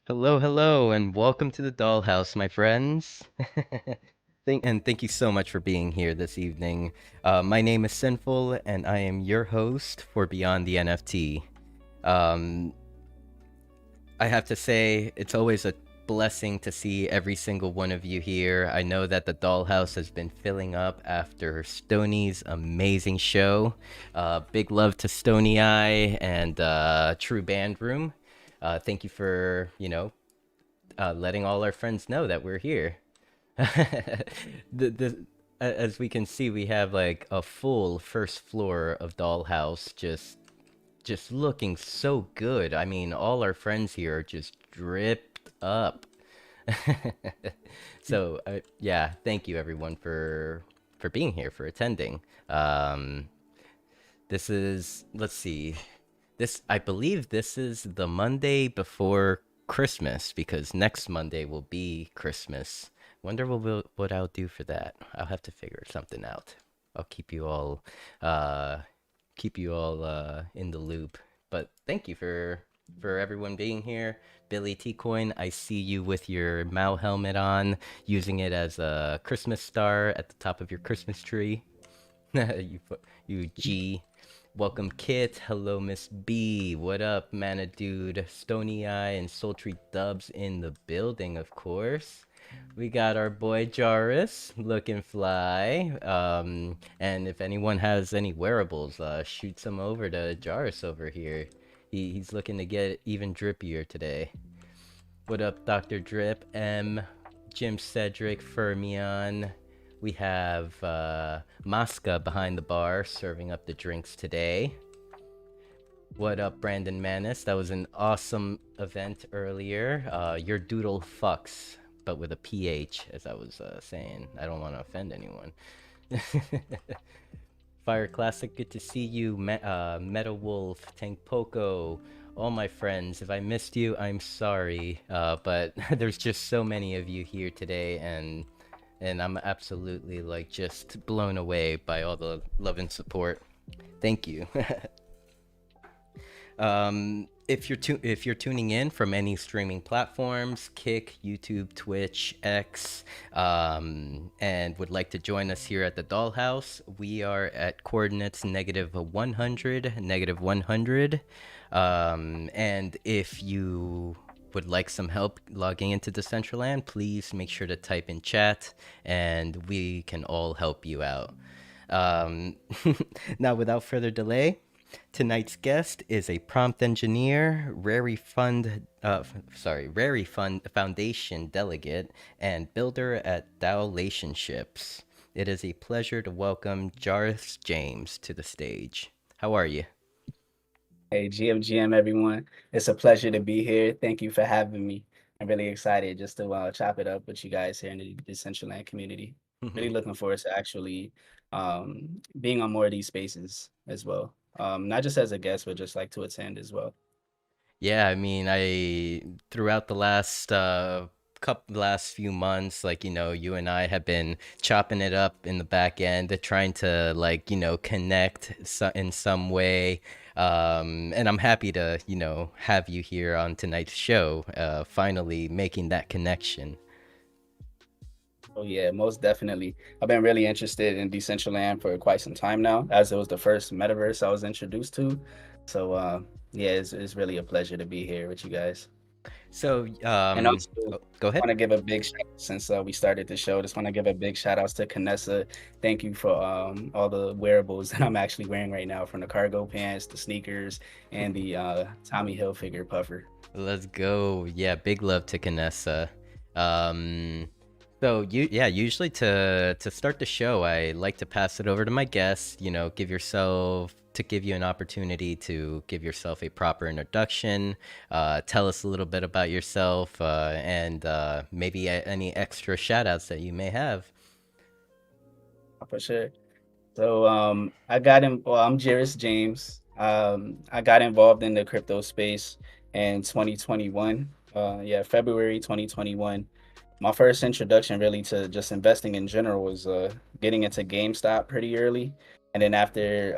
Hello, hello, and welcome to the Dollhouse, my friends. Thank you so much for being here this evening. My name is Sinful, and I am your host for Beyond the NFT. Um, I have to say, it's always a blessing to see every single one of you here. I know that the Dollhouse has been filling up after Stoney's amazing show. Big love to Stony Eye and True Band Room. Thank you for, letting all our friends know that we're here. As we can see, we have like a full first floor of Dollhouse, just looking so good. I mean, all our friends here are just dripped up. So yeah, thank you everyone for being here, for attending. Um, this is, let's see, this, I believe this is the Monday before Christmas because next Monday will be Christmas. Wonder what I'll do for that. I'll have to figure something out. I'll uh keep you all in the loop. But thank you for everyone being here. Billy T Coin, I see you with your Mao helmet on, using it as a Christmas star at the top of your Christmas tree. you you G. Welcome Kit. Hello Miss B. What up, Mana Dude? Stony Eye and Sultry Dubs in the building, of course. We got our boy Jaris looking fly. And if anyone has any wearables, shoot some over to Jaris over here. He's looking to get even drippier today. What up, Dr. Drip? M, Jim Cedric, Fermion. We have Masca behind the bar serving up the drinks today. What up, Brandon Manis? That was an awesome event earlier. Your doodle fucks, but with a PH, as I was saying. I don't want to offend anyone. Fire Classic, good to see you. Meta Wolf, Tank Poco, all my friends. If I missed you, I'm sorry. But there's just so many of you here today, and I'm absolutely like just blown away by all the love and support. Thank you. If you're tuning in from any streaming platforms, Kick, YouTube, Twitch, X, and would like to join us here at the Dollhouse, we are at coordinates -100, -100. And if you would like some help logging into Decentraland, please make sure to type in chat, and we can all help you out. Um, Now, without further delay, tonight's guest is a prompt engineer, Rary Fund Foundation delegate, and builder at DollHouse. It is a pleasure to welcome Jaris James to the stage. How are you? Hey, GM, everyone. It's a pleasure to be here. Thank you for having me. I'm really excited just to chop it up with you guys here in the Decentraland community. Really looking forward to actually being on more of these spaces as well. Not just as a guest, but just like to attend as well. Yeah, I mean, I throughout the last few months, like, you and I have been chopping it up in the back end, trying to like, connect in some way. And I'm happy to, have you here on tonight's show, finally making that connection. Oh yeah, most definitely. I've been really interested in Decentraland for quite some time now, as it was the first metaverse I was introduced to. So yeah, it's really a pleasure to be here with you guys. So, And also, go ahead. want to give a big shout out since we started the show. Just want to give a big shout outs to Canessa. Thank you for all the wearables that I'm actually wearing right now, from the cargo pants, the sneakers, and the Tommy Hilfiger puffer. Let's go. Yeah, big love to Canessa. Um, yeah, usually to start the show, I like to pass it over to my guests. Give you an opportunity to give yourself a proper introduction. Tell us a little bit about yourself, and maybe any extra shout outs that you may have. For sure. So I got in. Well, I'm Jaris James. I got involved in the crypto space in 2021. Yeah, February 2021. My first introduction really to just investing in general was getting into GameStop pretty early. And then after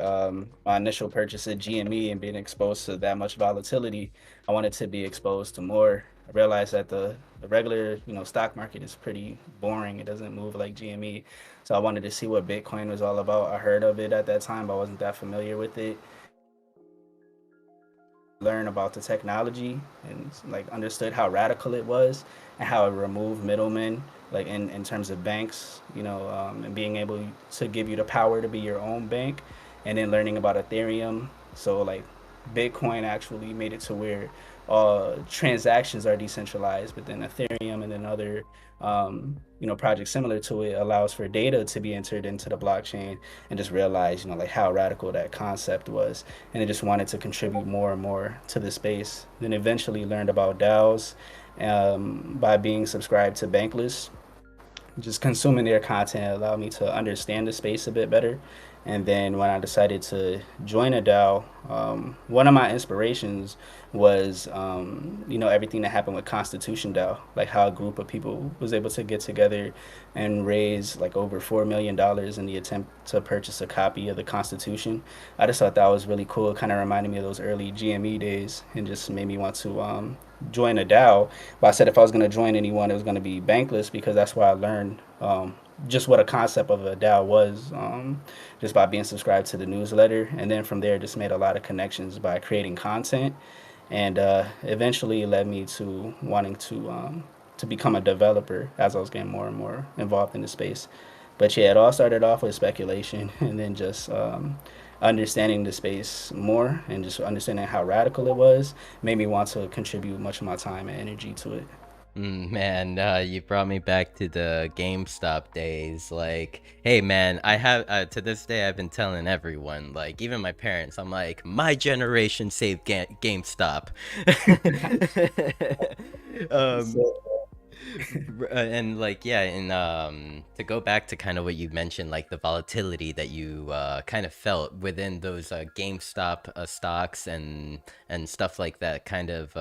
my initial purchase at GME and being exposed to that much volatility, I wanted to be exposed to more. I realized that the regular, stock market is pretty boring. It doesn't move like GME. So I wanted to see what Bitcoin was all about. I heard of it at that time, but I wasn't that familiar with it. Learn about the technology and like understood how radical it was and how it removed middlemen, like in terms of banks, and being able to give you the power to be your own bank. And then learning about Ethereum. So like Bitcoin actually made it to where transactions are decentralized, but then Ethereum and then other projects similar to it allows for data to be entered into the blockchain, and just realize, like how radical that concept was. And I just wanted to contribute more and more to the space. Then eventually learned about DAOs by being subscribed to Bankless. Just consuming their content allowed me to understand the space a bit better. And then when I decided to join a DAO, one of my inspirations was, everything that happened with Constitution DAO, like how a group of people was able to get together and raise like over $4 million in the attempt to purchase a copy of the Constitution. I just thought that was really cool. It kind of reminded me of those early GME days and just made me want to join a DAO. But I said if I was going to join anyone, it was going to be Bankless because that's where I learned just what a concept of a DAO was, just by being subscribed to the newsletter. And then from there, just made a lot of connections by creating content. And eventually led me to wanting to become a developer as I was getting more and more involved in the space. But yeah, it all started off with speculation and then just understanding the space more and just understanding how radical it was made me want to contribute much of my time and energy to it. Man, you brought me back to the GameStop days. Like, hey, man, I have to this day I've been telling everyone, like even my parents, I'm like, my generation saved GameStop. um, So, and like yeah, and to go back to kind of what you mentioned, like the volatility that you kind of felt within those GameStop stocks and stuff like that, kind of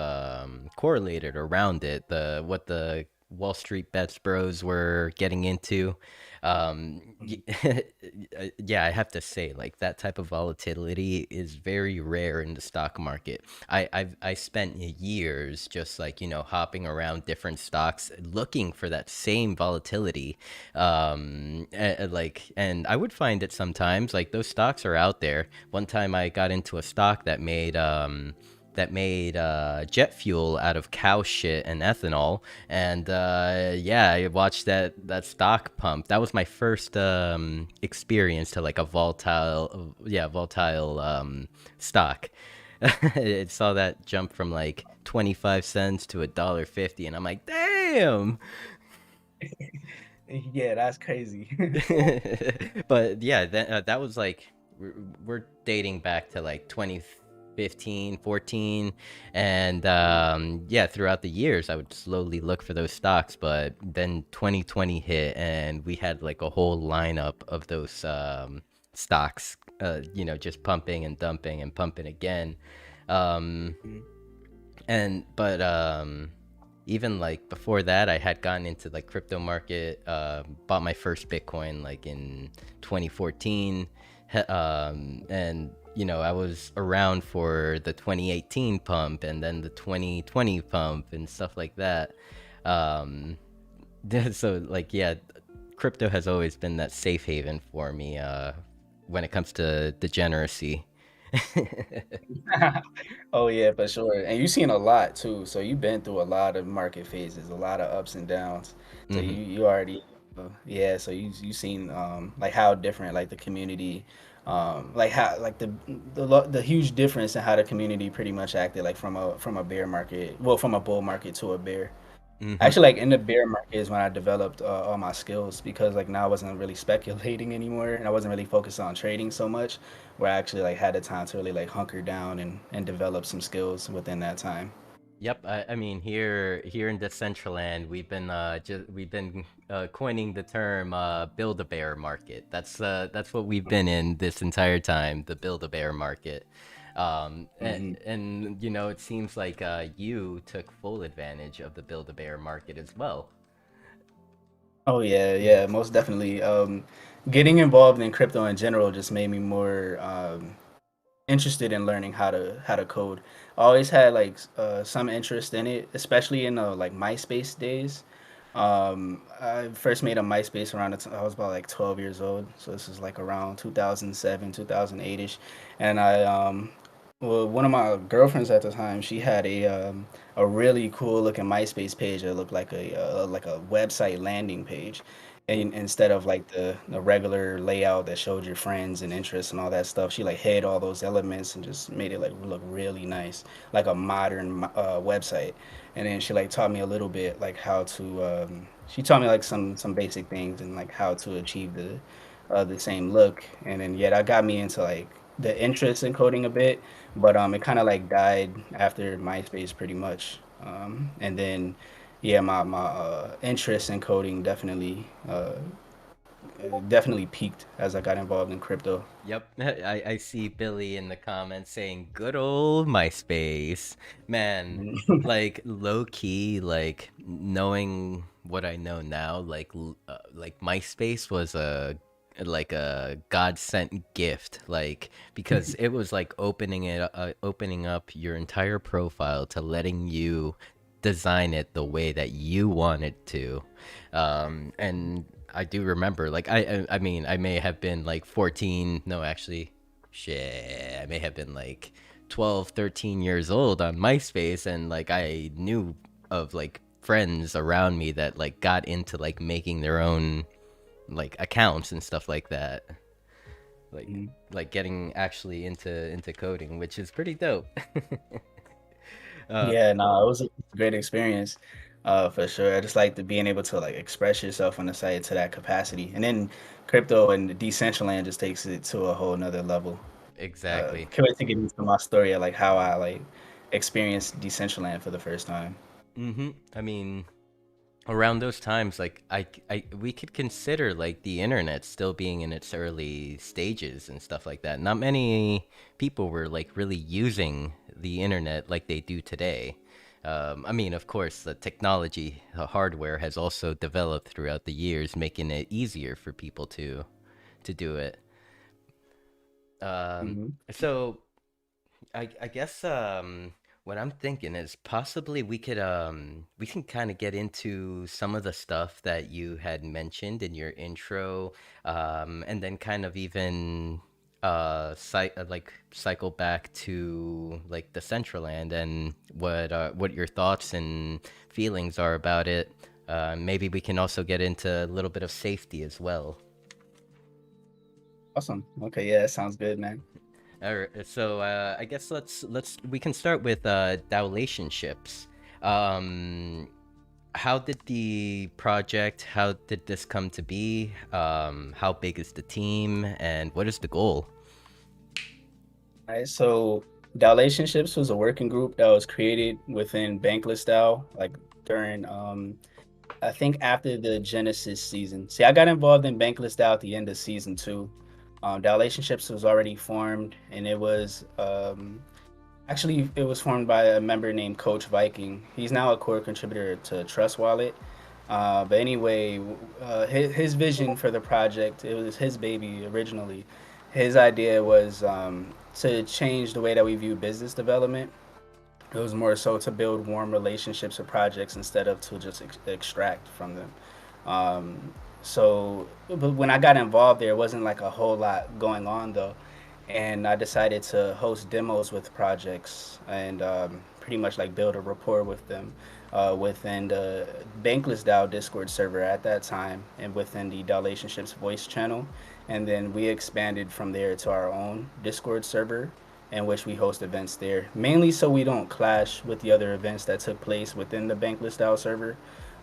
correlated around it, the what the Wall Street bets bros were getting into. Yeah, I have to say, like that type of volatility is very rare in the stock market. I spent years just like hopping around different stocks looking for that same volatility, and I would find it sometimes. Like those stocks are out there. One time I got into a stock that made jet fuel out of cow shit and ethanol. And yeah, I watched that stock pump. That was my first experience to like a volatile stock. It saw that jump from like 25 cents to $1.50, and I'm like, damn. yeah, that's crazy. But yeah, that was like we're dating back to like 2015, 14, and yeah, throughout the years I would slowly look for those stocks, but then 2020 hit and we had like a whole lineup of those stocks, just pumping and dumping and pumping again. Um, and but even like before that I had gotten into like crypto market, bought my first Bitcoin like in 2014. And I was around for the 2018 pump and then the 2020 pump and stuff like that. um so like yeah, crypto has always been that safe haven for me when it comes to degeneracy. Oh yeah, for sure. And you've seen a lot too. So you've been through a lot of market phases, a lot of ups and downs. So Hmm. you already yeah, so you seen like how different like the community like how like the huge difference in how the community pretty much acted like from a bear market, well from a bull market to a bear. Hmm. Actually, like in the bear market is when I developed all my skills because like now I wasn't really speculating anymore and I wasn't really focused on trading so much, where I actually like had the time to really like hunker down and develop some skills within that time. Yep, I mean here in Decentraland, we've been coining the term build a bear market. That's what we've been in this entire time, the build a bear market. And it seems like you took full advantage of the build a bear market as well. Oh yeah, yeah, most definitely. Getting involved in crypto in general just made me more interested in learning how to code. I always had like some interest in it, especially in like MySpace days. I first made a MySpace around I was about like 12 years old, so this is like around 2007, 2008ish, and well, one of my girlfriends at the time, she had a really cool looking MySpace page that looked like a website landing page, and instead of like the regular layout that showed your friends and interests and all that stuff, she like hid all those elements and just made it like look really nice, like a modern website. And then she like taught me a little bit like how to she taught me like some basic things and like how to achieve the same look. And then yeah, that got me into like the interest in coding a bit, but it kind of like died after MySpace pretty much. And then yeah, my interest in coding definitely peaked as I got involved in crypto. Yep, I see Billy in the comments saying, "Good old MySpace." Man, like low key, like knowing what I know now, like MySpace was a God sent gift, like because it was like opening up your entire profile to letting you design it the way that you wanted to, and I do remember, like I mean, I may have been like 14. No, actually, shit, I may have been like 12, 13 years old on MySpace, and like I knew of like friends around me that like got into like making their own like accounts and stuff like that. Like Mhm. like getting actually into coding, which is pretty dope. uh Yeah, no, it was a great experience, for sure. I just like the being able to like express yourself on the site to that capacity, and then crypto and the Decentraland just takes it to a whole nother level. exactly. Can't wait to get into my story of like how I like experienced Decentraland for the first time. I mean, around those times, like we could consider like the internet still being in its early stages and stuff like that. Not many people were like really using the internet like they do today. I mean, of course, the technology, the hardware has also developed throughout the years, making it easier for people to do it. Um, Hmm. so I guess what I'm thinking is possibly we can kind of get into some of the stuff that you had mentioned in your intro, and then kind of even like cycle back to like the Decentraland and what your thoughts and feelings are about it. Maybe we can also get into a little bit of safety as well. Awesome. Okay, yeah, that sounds good, man. All right, so I guess we can start with relationships. Um, how did the project? How did this come to be? How big is the team, and what is the goal? All right, so Relationships was a working group that was created within Bankless DAO, like during I think after the Genesis season. See, I got involved in Bankless DAO at the end of season two. Relationships was already formed, and it was formed by a member named Coach Viking. He's now a core contributor to Trust Wallet. But anyway, his vision for the project, it was his baby originally. His idea was to change the way that we view business development. It was more so to build warm relationships with projects instead of to just extract from them. But when I got involved, there wasn't like a whole lot going on though, and I decided to host demos with projects and pretty much like build a rapport with them within the Bankless DAO Discord server at that time, and within the Relationships voice channel, and then we expanded from there to our own Discord server in which we host events there, mainly so we don't clash with the other events that took place within the Bankless DAO server.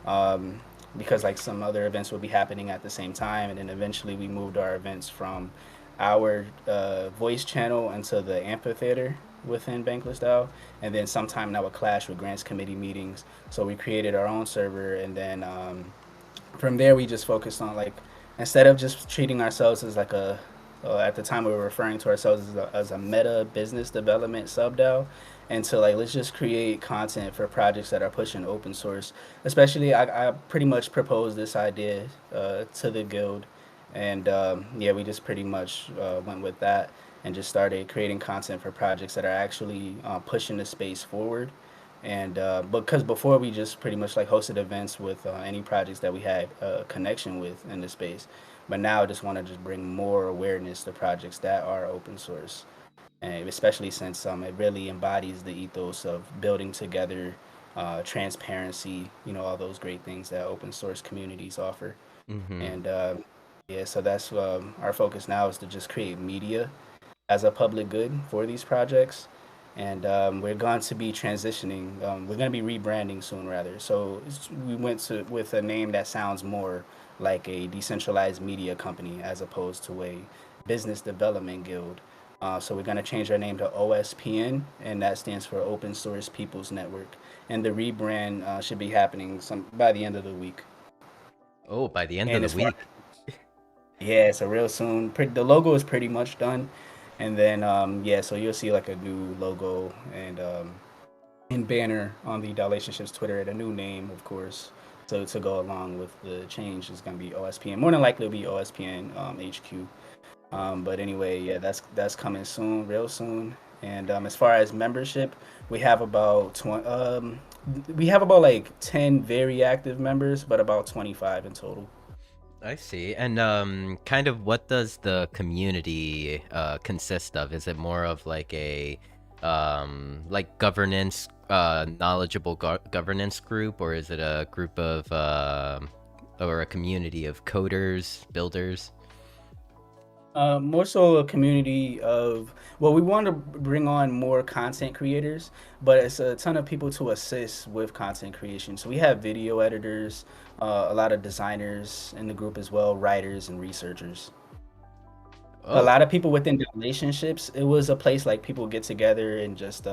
Um, because like some other events would be happening at the same time, and then eventually we moved our events from our voice channel into the amphitheater within Bankless DAO, and then sometime that would clash with grants committee meetings. So we created our own server, and then from there we just focused on like instead of just treating ourselves as like a at the time we were referring to ourselves as a meta business development sub DAO, and so like let's just create content for projects that are pushing open source. Especially, I pretty much proposed this idea to the guild, And yeah, we just pretty much went with that and just started creating content for projects that are actually pushing the space forward. And because before we just pretty much like hosted events with any projects that we had a connection with in the space, but now I just want to just bring more awareness to projects that are open source, and especially since it really embodies the ethos of building together, transparency, all those great things that open source communities offer. Mm-hmm. And yeah, so that's our focus now is to just create media as a public good for these projects. And we're going to be transitioning. We're going to be rebranding soon, rather. So we went with a name that sounds more like a decentralized media company as opposed to a business development guild. So we're going to change our name to OSPN, and that stands for Open Source People's Network. And the rebrand should be happening by the end of the week. Oh, by the end of And the as far week. Yeah, so real soon. The logo is pretty much done, and then yeah, so you'll see like a new logo and banner on the Relationships Twitter and a new name, of course. So to go along with the change is gonna be OSPN. More than likely, it'll be OSPN HQ. But anyway, yeah, that's coming soon, real soon. And as far as membership, we have about 20. We have about like 10 very active members, but about 25 in total. I see. And kind of what does the community consist of? Is it more of like a like governance knowledgeable governance group, or is it a group of or a community of coders, builders? More so a community of, well, we want to bring on more content creators, but it's a ton of people to assist with content creation. So we have video editors, a lot of designers in the group as well, writers and researchers. A Oh. lot of people within the relationships, it was a place like people get together and just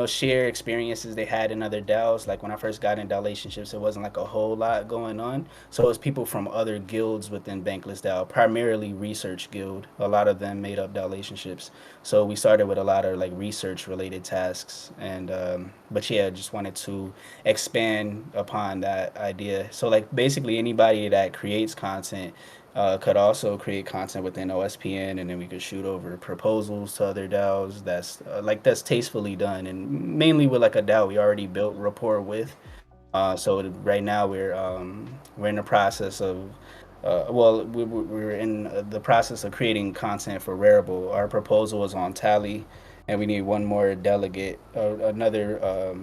share experiences they had in other DAOs. Like when I first got in relationships, it wasn't like a whole lot going on. So it was people from other guilds within Bankless DAO, primarily Research Guild. A lot of them made up relationships. So we started with a lot of like research related tasks. And but yeah, just wanted to expand upon that idea. So like basically anybody that creates content could also create content within OSPN, and then we could shoot over proposals to other DAOs. That's tastefully done, and mainly with like a DAO we already built rapport with. So right now we're in the process of we're in the process of creating content for Rarible. Our proposal is on tally, and we need one more delegate, another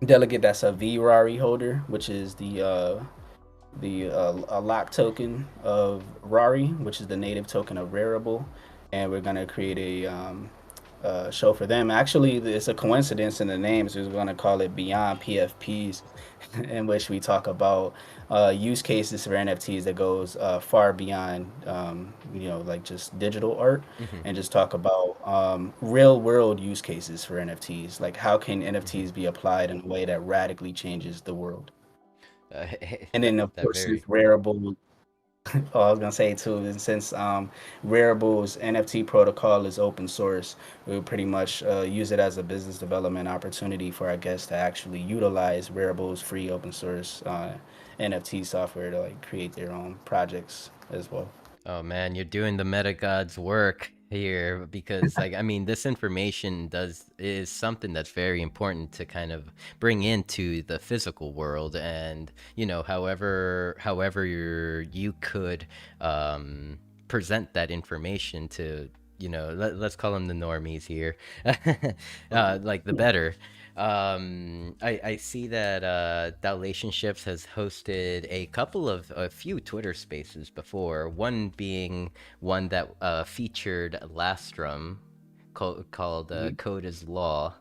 delegate that's a VRARI holder, which is the a lock token of Rari, which is the native token of Rarible, and we're gonna create a show for them. Actually, it's a coincidence in the name, so we're gonna call it Beyond PFPs, in which we talk about use cases for NFTs that goes far beyond like just digital art, Mm-hmm. and just talk about real world use cases for NFTs. Like how can Mm-hmm. NFTs be applied in a way that radically changes the world? And That then of that course since very. Rarible, oh, I was gonna say too, and since Rarible's NFT protocol is open source, we would pretty much use it as a business development opportunity for our guests to actually utilize Rarible's free open source NFT software to like create their own projects as well. Oh man, you're doing the meta gods work here, because like I mean this information does is something that's very important to kind of bring into the physical world. And however you could present that information to, let's call them the normies here, like the better. I see that Relationships has hosted a few Twitter Spaces before. One being one that featured Lastrum, called Mhm. "Code is Law."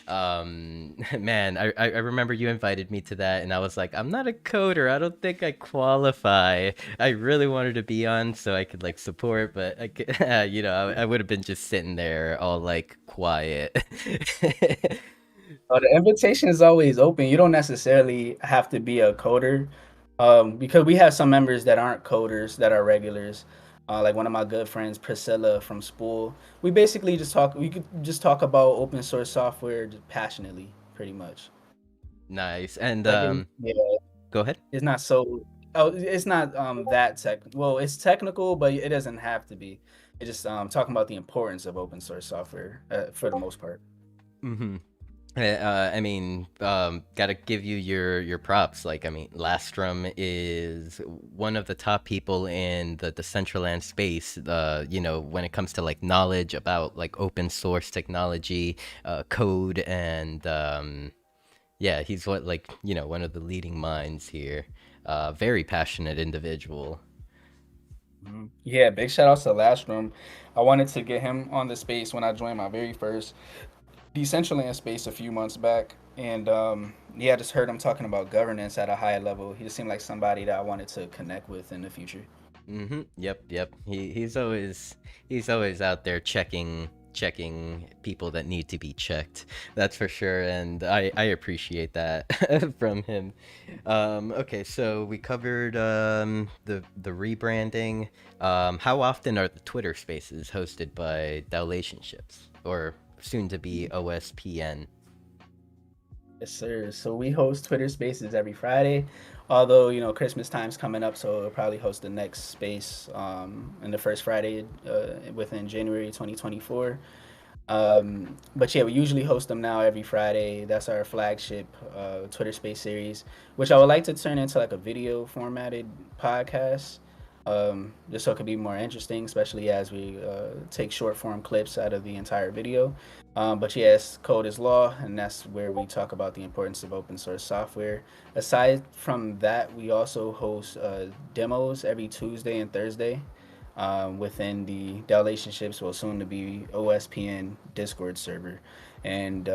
Man, I remember you invited me to that, and I was like, I'm not a coder. I don't think I qualify. I really wanted to be on so I could like support, but I could, I would have been just sitting there all like quiet. The invitation is always open. You don't necessarily have to be a coder, because we have some members that aren't coders that are regulars. Like one of my good friends, Priscilla from Spool. We basically just talk. We could just talk about open source software just passionately, pretty much. Nice. And Like, yeah, go ahead. it's not so. Oh, it's not that tech. Well, it's technical, but it doesn't have to be. It's just talking about the importance of open source software for the most part. Mm-hmm. I mean, gotta give you your props. Like, I mean, Lastrum is one of the top people in the Decentraland space. You know, when it comes to like knowledge about like open source technology, code, and yeah, he's what like one of the leading minds here. Very passionate individual. Yeah, big shout outs to Last Room. I wanted to get him on the space when I joined my very first Decentraland space a few months back. And yeah, I just heard him talking about governance at a high level. He just seemed like somebody that I wanted to connect with in the future. Mm-hmm. Yep. He's always out there checking people that need to be checked. That's for sure, and I appreciate that from him. Okay, so we covered the rebranding. How often are the Twitter Spaces hosted by DollHouse or soon to be OSPN? Yes, sir. So we host Twitter Spaces every Friday. Although, Christmas time's coming up, so we'll probably host the next space in the first Friday within January 2024. But yeah, we usually host them now every Friday. That's our flagship Twitter Space series, which I would like to turn into like a video formatted podcast, just so it could be more interesting, especially as we take short form clips out of the entire video. But yes, code is law, and that's where we talk about the importance of open source software. Aside from that, we also host demos every Tuesday and Thursday within the Relationships, well, soon to be OSPN Discord server. And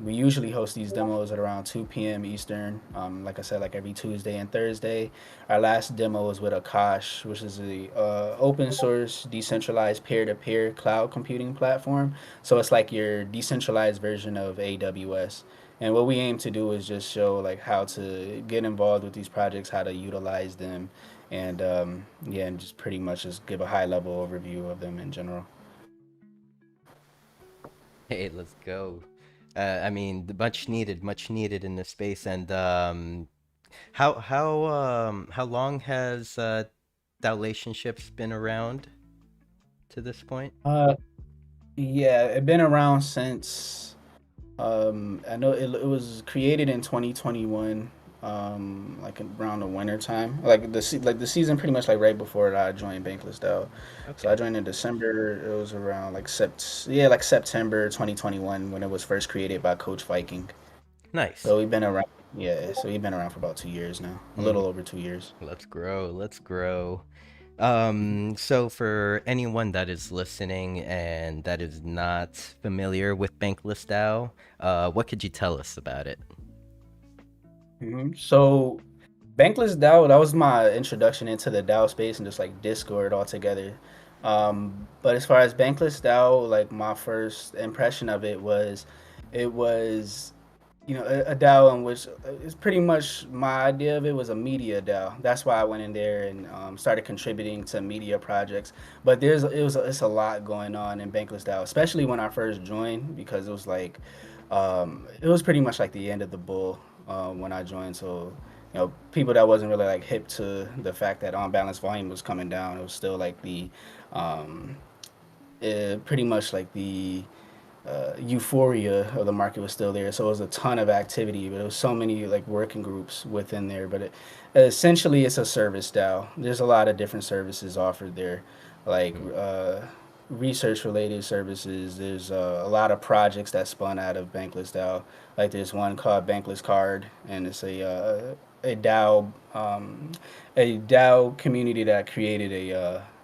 we usually host these demos at around 2 p.m. Eastern. Like I said, like every Tuesday and Thursday. Our last demo was with Akash, which is a open source, decentralized peer-to-peer cloud computing platform. So it's like your decentralized version of AWS. And what we aim to do is just show like how to get involved with these projects, how to utilize them, and yeah, and just pretty much just give a high level overview of them in general. Hey, let's go. I mean, much needed in this space. And how long has relationships been around to this point? Uh, yeah, it been around since I know it was created in 2021, like around the winter time, like the season pretty much like right before I joined Bankless Dow. So I Okay, joined in December. It was around like yeah, like September 2021 when it was first created by Coach Viking. nice. So we've been around. Yeah, so we've been around for about 2 years now, a Mm, little over 2 years. let's grow. Let's grow. So for anyone that is listening and that is not familiar with Bankless DAO, what could you tell us about it? So Bankless DAO, that was my introduction into the DAO space and just like Discord altogether. But as far as Bankless DAO, like my first impression of it was, a DAO in which it's pretty much my idea of it was a media DAO. That's why I went in there and started contributing to media projects. But it's a lot going on in Bankless DAO, especially when I first joined because it was pretty much like the end of the bull when I joined. So, people that wasn't really like hip to the fact that on balance volume was coming down. It was still like um, pretty much like the euphoria of the market was still there. So it was a ton of activity, but it was so many like working groups within there. But essentially, it's a service DAO. There's a lot of different services offered there, like Mm, research related services. There's a lot of projects that spun out of Bankless DAO. Like there's one called Bankless Card, and it's a DAO a DAO community that created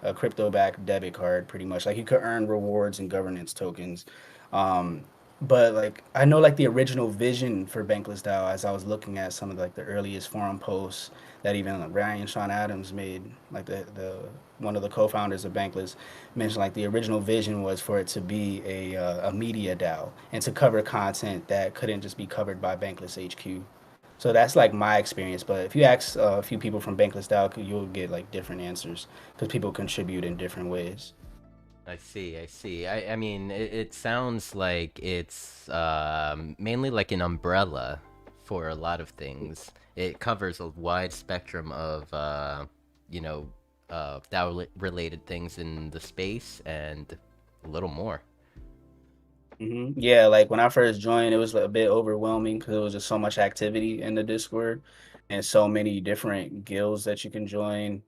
a crypto backed debit card, pretty much. Like you could earn rewards and governance tokens. Um, but like I know like the original vision for Bankless DAO, as I was looking at some of like the earliest forum posts that even like Ryan Sean Adams made, like the one of the co-founders of Bankless mentioned like the original vision was for it to be a media DAO and to cover content that couldn't just be covered by Bankless HQ. So that's like my experience. But if you ask a few people from Bankless DAO, you'll get like different answers because people contribute in different ways. I see, I see. I mean, it sounds like it's mainly like an umbrella for a lot of things. It covers a wide spectrum of you know, DAO related things in the space and a little more. Yeah, like when I first joined, it was a bit overwhelming because it was just so much activity in the Discord and so many different guilds that you can join.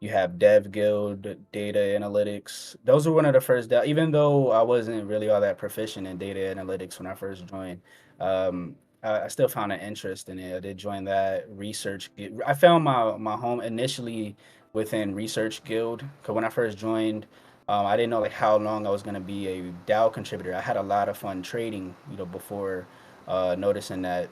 You have Dev Guild, Data Analytics. Those were one of the first, even though I wasn't really all that proficient in data analytics when I first joined, I still found an interest in it. I did join that I found my home initially within Research Guild because when I first joined, I didn't know like how long I was going to be a DAO contributor. I had a lot of fun trading, before noticing that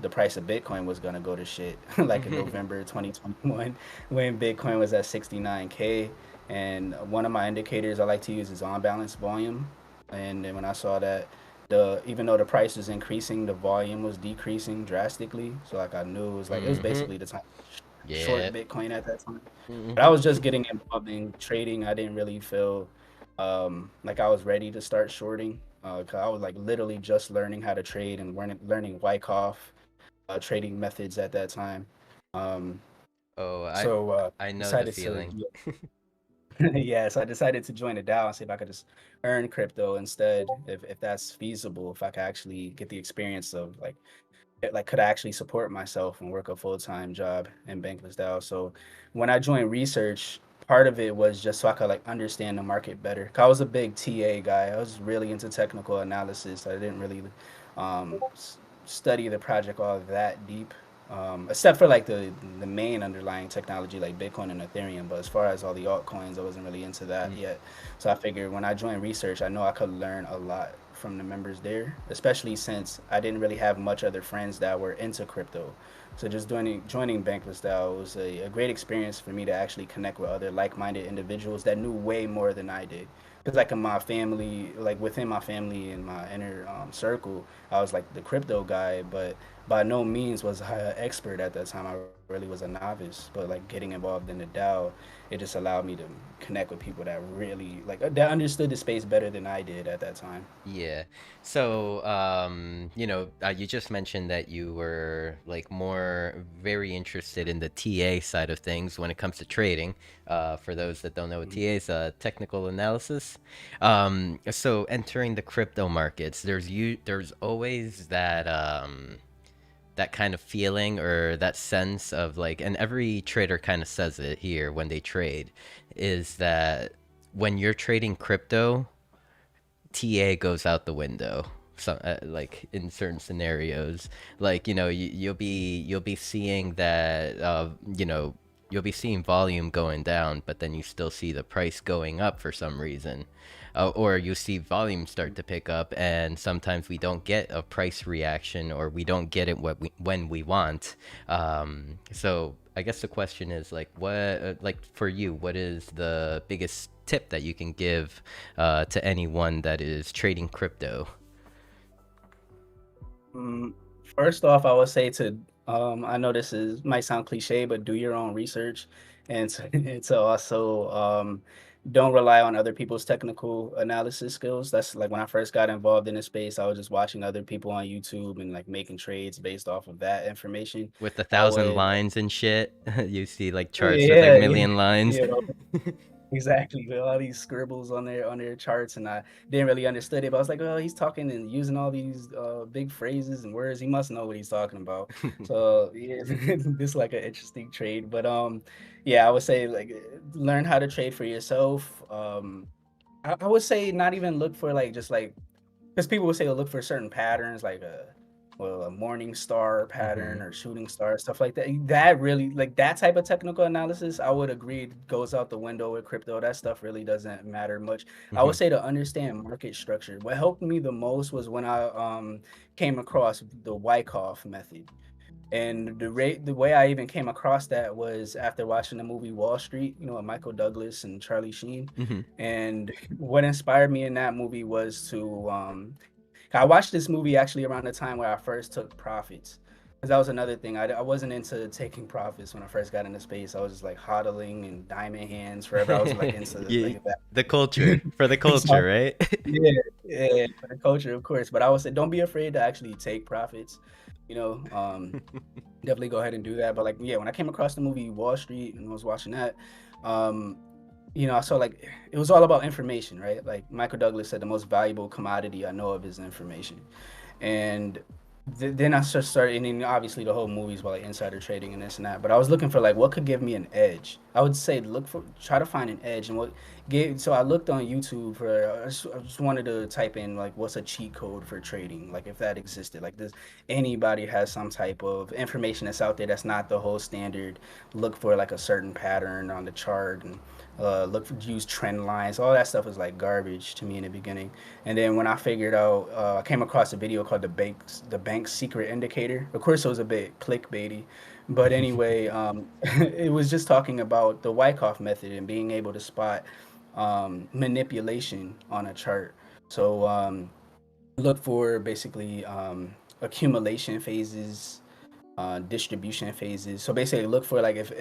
the price of Bitcoin was going to go to shit like in November 2021 when Bitcoin was at 69K. And one of my indicators I like to use is on balance volume. And then when I saw that even though the price was increasing, the volume was decreasing drastically. So like I knew it was Mm-hmm. basically the time short Yeah. Bitcoin at that time. But I Mm-hmm. was just getting involved in trading. I didn't really feel like I was ready to start shorting. 'Cause I was like literally just learning how to trade and learning Wyckoff trading methods at that time. Um, Oh, so I know the decided to feeling. yeah, so I decided to join a DAO and see if I could just earn crypto instead, if that's feasible, if I could actually get the experience of like could I actually support myself and work a full-time job in bankless DAO. So when I joined research, part of it was just so I could like understand the market better. 'Cause I was a big TA guy. I was really into technical analysis. I didn't really study the project all that deep, except for like the main underlying technology like Bitcoin and Ethereum. But as far as all the altcoins, I wasn't really into that Mm. yet. So I figured when I joined research, I know I could learn a lot from the members there, especially since I didn't really have much other friends that were into crypto. So just joining Bankless DAO was a great experience for me to actually connect with other like-minded individuals that knew way more than I did. Because like in my family, like within my family and my inner circle, I was like the crypto guy, but by no means was I an expert at that time. I really was a novice. But like getting involved in the DAO, it just allowed me to connect with people that really like that understood the space better than I did at that time. Yeah. So, you just mentioned that you were like more very interested in the TA side of things when it comes to trading. For those that don't know what TA is, technical analysis. So entering the crypto markets, there's always that kind of feeling or that sense of like, and every trader kind of says it here when they trade, is that when you're trading crypto, TA goes out the window. So, like in certain scenarios, like you'll be seeing that you'll be seeing volume going down, but then you still see the price going up for some reason, or you see volume start to pick up, and sometimes we don't get a price reaction, or we don't get it when we want. So I guess the question is like, what like for you, what is the biggest tip that you can give to anyone that is trading crypto? Mm, First off, I would say I know this is might sound cliche, but do your own research and and to also don't rely on other people's technical analysis skills. That's like when I first got involved in this space, I was just watching other people on YouTube and like making trades based off of that information. With a I thousand would, lines and shit, you see like charts with like yeah, yeah, million lines. yeah. Exactly, with all these scribbles on their charts, and I didn't really understand it. But I was like, "Oh, he's talking and using all these big phrases and words. He must know what he's talking about." So yeah, this is like an interesting trade. But yeah, I would say like learn how to trade for yourself. I would say not even look for like just like because people would say to look for certain patterns like a morning star Hmm. pattern or shooting star stuff like that. That really like that type of technical analysis I would agree goes out the window with crypto. That stuff really doesn't matter much. I would Hmm. say to understand market structure, what helped me the most was when I came across the Wyckoff method. And the way I even came across that was after watching the movie Wall Street, with Michael Douglas and Charlie Sheen. Hmm. And what inspired me in that movie was I watched this movie actually around the time where I first took profits. Because that was another thing. I wasn't into taking profits when I first got into space. I was just like hodling and diamond hands forever. I was like into Yeah, like that. the culture for the So, culture, right? yeah, yeah, for the culture, of course. But I would say don't be afraid to actually take profits you know. Definitely go ahead and do that. But like, yeah, when I came across the movie Wall Street and I was watching that, um, I saw like it was all about information, right? Like Michael Douglas said, the most valuable commodity I know of is information. And then I just started, and then obviously the whole movie's about like insider trading and this and that. But I was looking for like what could give me an edge. I would say try to find an edge, and what gave. So I looked on YouTube for. I just wanted to type in like what's a cheat code for trading, like if that existed. Like does anybody has some type of information that's out there that's not the whole standard. Look for like a certain pattern on the chart and use trend lines. All that stuff was like garbage to me in the beginning. And then when I figured out, I came across a video called the bank's secret indicator. Of course, it was a bit clickbaity, but anyway, it was just talking about the Wyckoff method and being able to spot manipulation on a chart. So look for basically accumulation phases, distribution phases. So basically, look for like if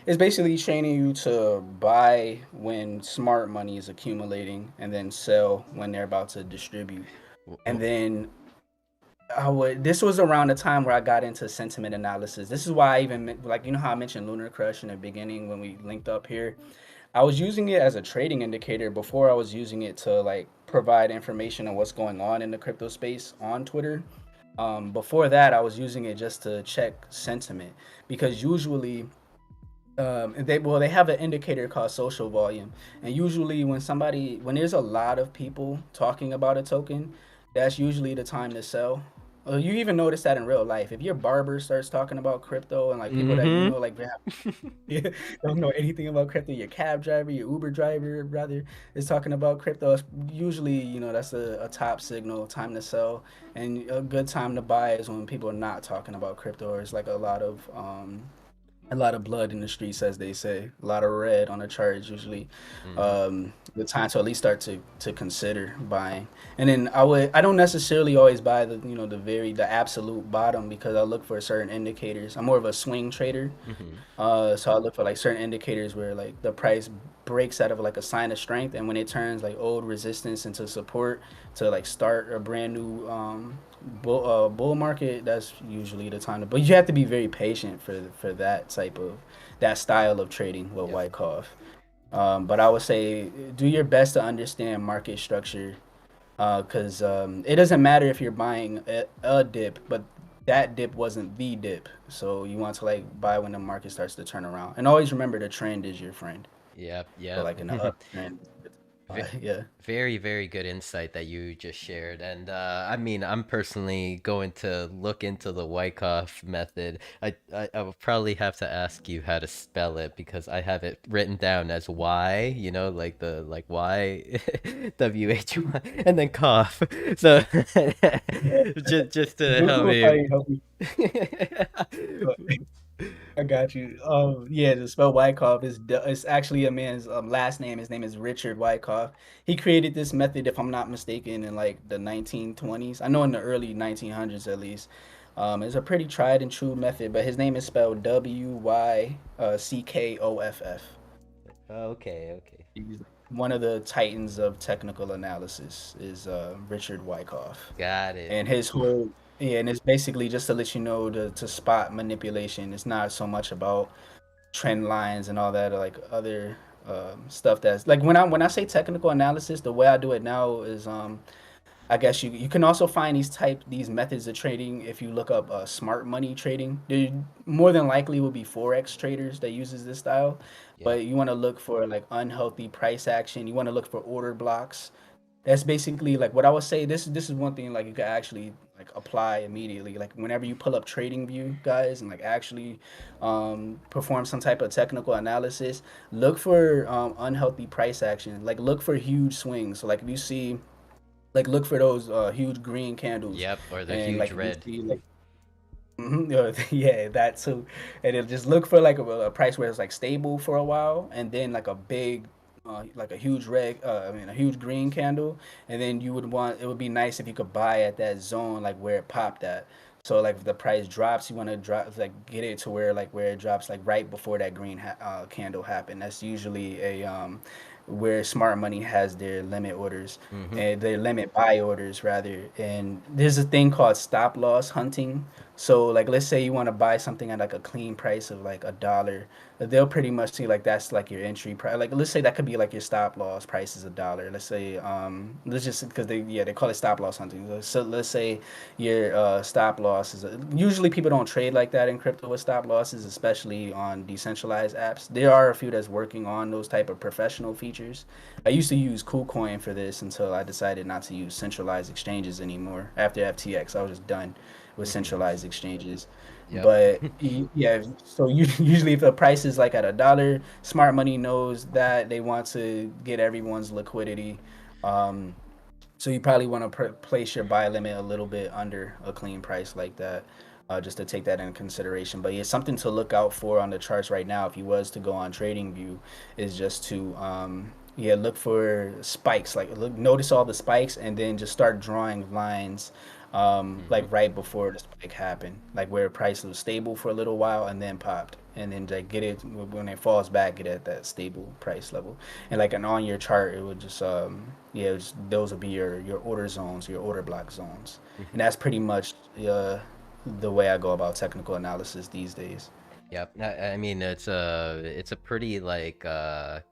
it's basically training you to buy when smart money is accumulating, and then sell when they're about to distribute. W- And w- then I would. This was around the time where I got into sentiment analysis. This is why I even like how I mentioned Lunar Crush in the beginning when we linked up here. I was using it as a trading indicator before I was using it to like provide information on what's going on in the crypto space on Twitter. Before that, I was using it just to check sentiment because usually they have an indicator called social volume, and usually when there's a lot of people talking about a token, that's usually the time to sell. You even notice that in real life. If your barber starts talking about crypto and like people that Mm-hmm. like yeah, don't know anything about crypto, your cab driver, your Uber driver rather is talking about crypto, it's usually that's a top signal, time to sell. And a good time to buy is when people are not talking about crypto, or it's like a lot of blood in the streets, as they say. A lot of red on the chart is usually Mm-hmm. the time to at least start to consider buying. And then I don't necessarily always buy the absolute bottom because I look for certain indicators. I'm more of a swing trader, Mm-hmm. so I look for like certain indicators where like the price breaks out of like a sign of strength, and when it turns like old resistance into support to like start a brand new bull market, that's usually the time. But you have to be very patient for that style of trading with Yep. Wyckoff. But I would say do your best to understand market structure because it doesn't matter if you're buying a dip, but that dip wasn't the dip. So you want to like buy when the market starts to turn around. And always remember the trend is your friend. Yep. So Yep. like in the uptrend, Ve- yeah. Very, very good insight that you just shared. And I mean, I'm personally going to look into the Wyckoff method. I will probably have to ask you how to spell it because I have it written down as Y, like the like Y WHY and then cough. So just to help Google will me. probably help you. I got you. Yeah, to spell Wyckoff is actually a man's last name. His name is Richard Wyckoff. He created this method, if I'm not mistaken, in like the 1920s. I know in the early 1900s at least. It's a pretty tried and true method, but his name is spelled Wyckoff. Okay, okay. He's one of the titans of technical analysis is Richard Wyckoff. Got it. And his whole yeah, and it's basically just to let you know to spot manipulation. It's not so much about trend lines and all that, or like other stuff that's like when I say technical analysis, the way I do it now is I guess you can also find these methods of trading if you look up smart money trading. There more than likely will be forex traders that uses this style, Yep. but you want to look for like unhealthy price action. You want to look for order blocks. That's basically like what I would say. This is one thing like you could actually like apply immediately. Like whenever you pull up TradingView, guys, and like actually perform some type of technical analysis, look for unhealthy price action. Like look for huge swings. So like if you see look for those huge green candles, Yep. Or the and huge like if you red. see like yeah, that too. And it'll just look for like a price where it's like stable for a while, and then like a big, like a huge a huge green candle, and then it would be nice if you could buy at that zone, like where it popped at. So like if the price drops, you want to drop like get it to where it drops like right before that green candle happened. That's usually a where smart money has their limit orders Mm-hmm. and their limit buy orders rather. And there's a thing called stop loss hunting. So like let's say you want to buy something at like a clean price of like $1, they'll pretty much see like that's like your entry price. Like let's say that could be like your stop loss price is $1. Let's say let's just because they call it stop loss hunting. So let's say your stop loss is usually people don't trade like that in crypto with stop losses, especially on decentralized apps. There are a few that's working on those type of professional features. I used to use KuCoin for this until I decided not to use centralized exchanges anymore. After FTX, I was just done with Mm-hmm. centralized exchanges. Yep. But yeah, so usually if the price is like at $1, smart money knows that they want to get everyone's liquidity. Um, so you probably want to place your buy limit a little bit under a clean price like that, just to take that into consideration. But yeah, something to look out for on the charts right now, if you was to go on TradingView, is just to yeah, look for spikes. Like look, notice all the spikes, and then just start drawing lines, Mm-hmm. like right before the spike happened, like where price was stable for a little while and then popped, and then like get it when it falls back, get it at that stable price level. And like and on your chart, it would just yeah, it was, those would be your order zones, your order block zones, and that's pretty much the way I go about technical analysis these days. Yep. I mean, it's a pretty like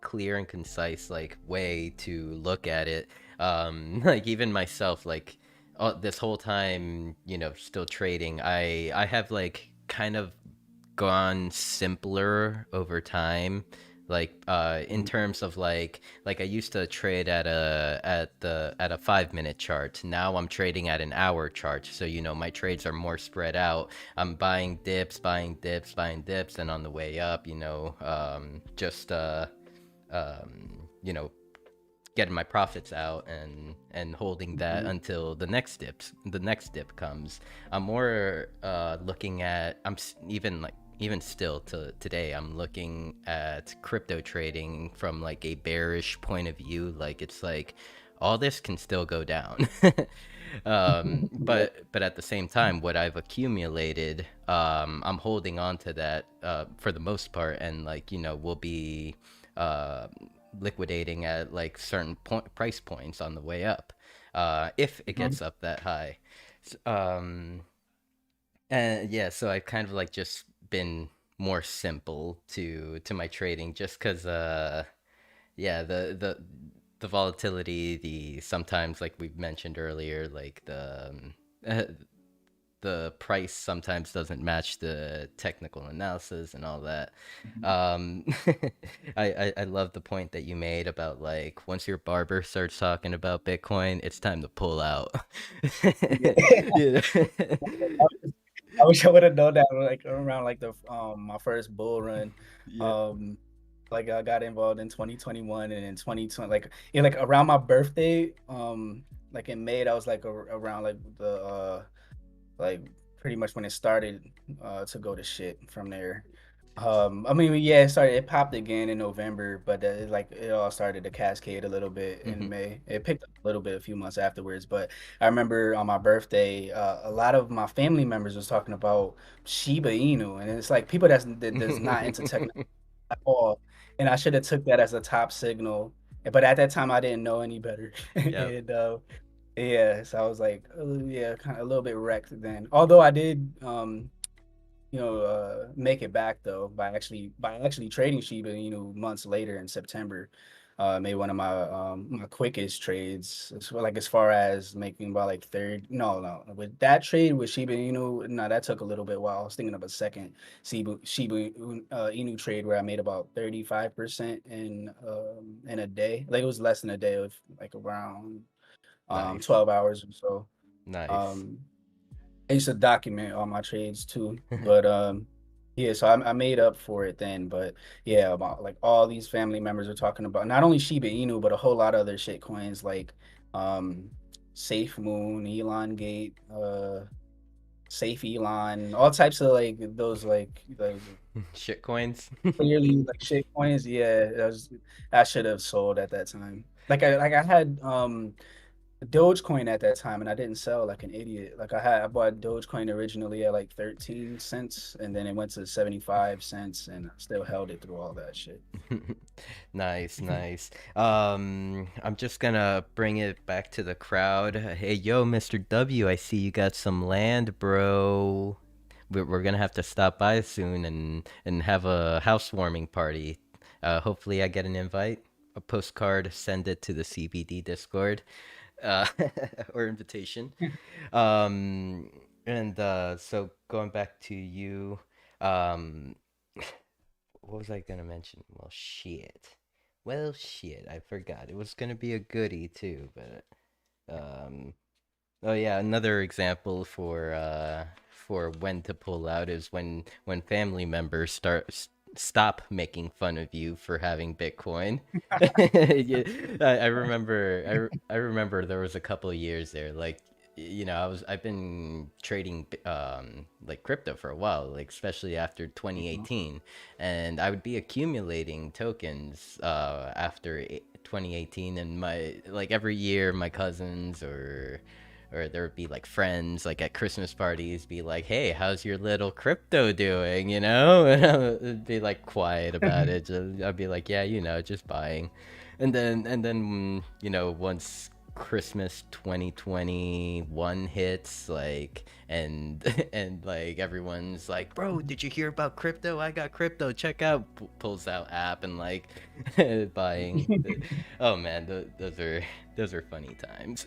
clear and concise like way to look at it. Like even myself, like this whole time, still trading, I have like kind of gone simpler over time. Like in terms of like I used to trade at a 5 minute chart. Now I'm trading at an hour chart. So my trades are more spread out. I'm buying dips, buying dips, buying dips, and on the way up, just you know, getting my profits out and holding that Mhm. until the next dip comes. I'm more looking at even still to today I'm looking at crypto trading from like a bearish point of view. Like it's like all this can still go down. Yeah. But at the same time, what I've accumulated, I'm holding on to that for the most part, and like will be uh, liquidating at like certain price points on the way up, if it Mhm. gets up that high. And yeah, so I've kind of like just been more simple to my trading, just because yeah, the volatility, the sometimes like we mentioned earlier, like the price sometimes doesn't match the technical analysis and all that. Um, I love the point that you made about like once your barber starts talking about Bitcoin, it's time to pull out. Yeah. Yeah. I wish I would have known that like around like the my first bull run. Yeah. Um like I got involved in 2021 and in 2020 like like around my birthday, like in May, that was like around like the like pretty much when it started to go to shit from there. I mean, yeah, it popped again in November, but like it all started to cascade a little bit in Hmm. May. It picked up a little bit a few months afterwards, but I remember on my birthday, a lot of my family members was talking about Shiba Inu, and it's like people that's not into technology at all, and I should have took that as a top signal, but at that time I didn't know any better, Yep. and yeah, so I was like, yeah, kind of a little bit wrecked then. Although I did, make it back though by actually trading Shiba, months later in September. Made one of my quickest trades. Like as far as making about like third. No, no, with that trade with Shiba Inu, no, that took a little bit while. I was thinking of a second Shiba Inu trade where I made about 35% in a day. Like it was less than a day, of like around Nice. 12 hours or so. Nice. Um, I used to document all my trades too, but yeah, so I made up for it then. But yeah, about like all these family members are talking about not only Shiba Inu, but a whole lot of other shit coins like um Safe Moon, Elon Gate, Safe Elon, all types of like those like Shit coins. clearly like shit coins. Yeah, I should have sold at that time. Like I had Dogecoin at that time, and I didn't sell like an idiot. Like I bought Dogecoin originally at like 13 cents, and then it went to 75 cents, and I still held it through all that shit. Nice, nice. I'm just gonna bring it back to the crowd. Hey, yo, Mr. W, I see you got some land, bro. We're gonna have to stop by soon and have a housewarming party. Hopefully, I get an invite, a postcard, send it to the CBD Discord, uh, or invitation. Um, and so going back to you, um, what was I gonna mention? Well, shit. Well, shit. I forgot. It was gonna be a goodie too, but um. Oh yeah, another example for when to pull out is when family members stop making fun of you for having Bitcoin. Yeah, I remember I remember there was a couple of years there like I've been trading like crypto for a while, like especially after Mhm. 2018, and I would be accumulating tokens after 2018, and my like every year my cousins or there would be like friends like at Christmas parties be like, "Hey, how's your little crypto doing?" You know, and I'd be like quiet about it. I'd be like, "Yeah, just buying," and then once Christmas 2021 hits, like and and like everyone's like, "Bro, did you hear about crypto? I got crypto. Check out." Pulls out app and like buying. Oh man, those are funny times.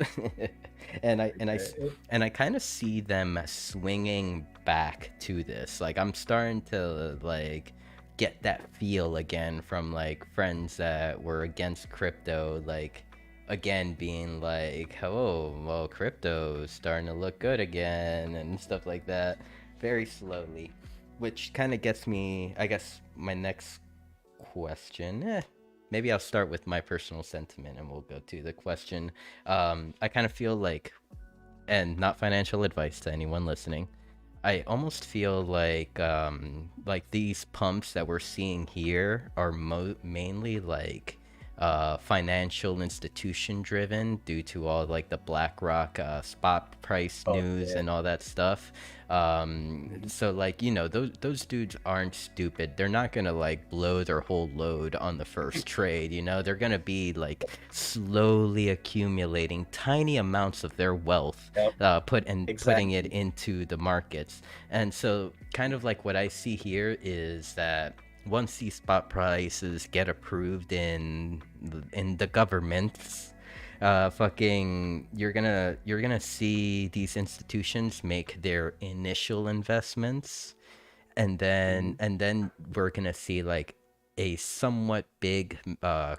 and I and I s- Okay. and I kind of see them swinging back to this. Like I'm starting to like get that feel again from like friends that were against crypto, like again being like, "Oh, well, crypto's starting to look good again," and stuff like that, very slowly, which kind of gets me, I guess, my next question. Maybe I'll start with my personal sentiment and we'll go to the question. I kind of feel and not financial advice to anyone listening, I almost feel like these pumps that we're seeing here are mainly like financial institution driven due to all like the BlackRock spot price Oh news yeah. and all that stuff. Mhm. So like those dudes aren't stupid. They're not gonna like blow their whole load on the first trade. They're gonna be like slowly accumulating tiny amounts of their wealth, Yep. putting it Exactly. into the markets. And so kind of like what I see here is that once these spot prices get approved in the governments, fucking you're gonna see these institutions make their initial investments, and then Mhm. and then we're gonna see like a somewhat big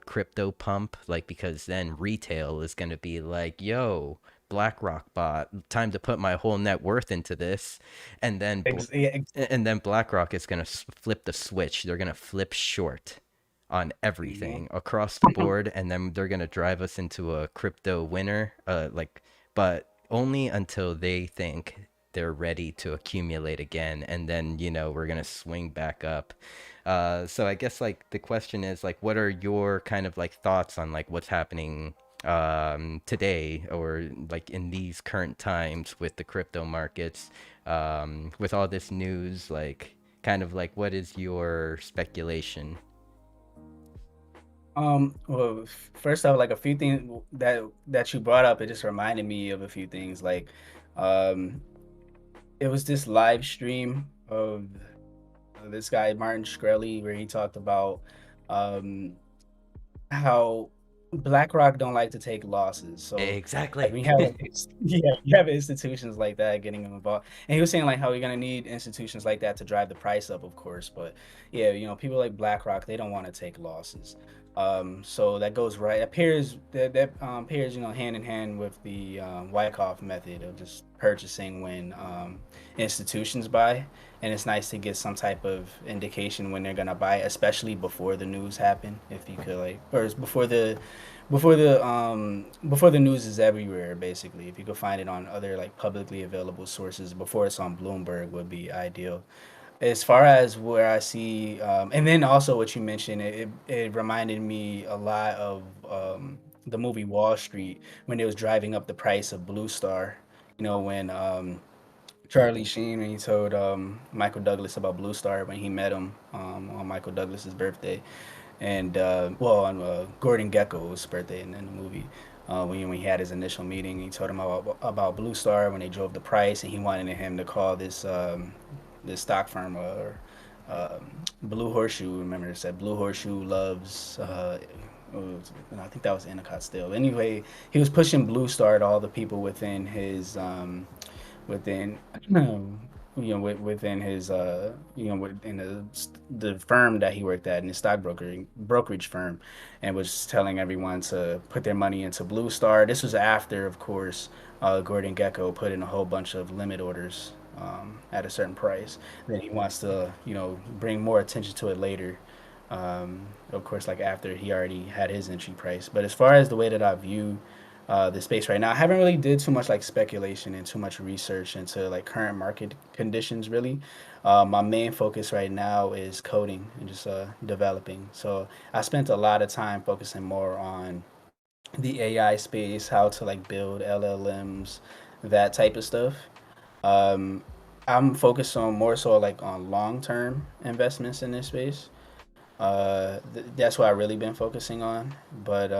crypto pump, like because then retail is gonna be like, yo, BlackRock bot, time to put my whole net worth into this, and then Yeah, BlackRock is gonna flip the switch. They're gonna flip short on mhm. everything across the board, and then they're gonna drive us into a crypto winter, but only until they think they're ready to accumulate again, and then we're gonna swing back up. So I guess like the question is like, what are your kind of like thoughts on like what's happening today, or like in these current times with the crypto markets, with all this news, like kind of like what is your speculation? Well, first off, like a few things that you brought up, it just reminded me of a few things. Like, um, it was this live stream of this guy Martin Shkreli where he talked about um how BlackRock don't like to take losses. So like Exactly. we have like yeah, you have institutions like that getting involved. And he was saying like how we're gonna need institutions like that to drive the price up, of course. But yeah, people like BlackRock, they don't want to take losses. So that goes right appears that pairs hand in hand with the Wyckoff method of just purchasing when institutions buy, and it's nice to get some type of indication when they're gonna buy, especially before the news happen. If you could like, or before the news is everywhere, basically. If you could find it on other like publicly available sources before it's on Bloomberg, would be ideal. As far as where I see, and then also what you mentioned, it reminded me a lot of the movie Wall Street when they was driving up the price of Blue Star. You know, when Charlie Sheen, when he told Michael Douglas about Blue Star when he met him on Michael Douglas's birthday, and well, on Gordon Gekko's birthday in the movie. When he had his initial meeting, he told him about Blue Star when they drove the price, and he wanted him to call this stock firm or Blue Horseshoe. Remember, it said Blue Horseshoe loves. I think that was Endicott still. Anyway, he was pushing Blue Star to all the people within his within within his within the firm that he worked at in his brokerage firm, and was telling everyone to put their money into Blue Star. This was after, of course, Gordon Gekko put in a whole bunch of limit orders at a certain price. Then he wants to bring more attention to it later. Of course, like after he already had his entry price. But as far as the way that I view the space right now, I haven't really did too much like speculation and too much research into like current market conditions. Really, my main focus right now is coding and just developing. So I spent a lot of time focusing more on the AI space, how to like build LLMs, that type of stuff. Um, I'm focused on more so like on long term investments in this space. That's what I really been focusing on. But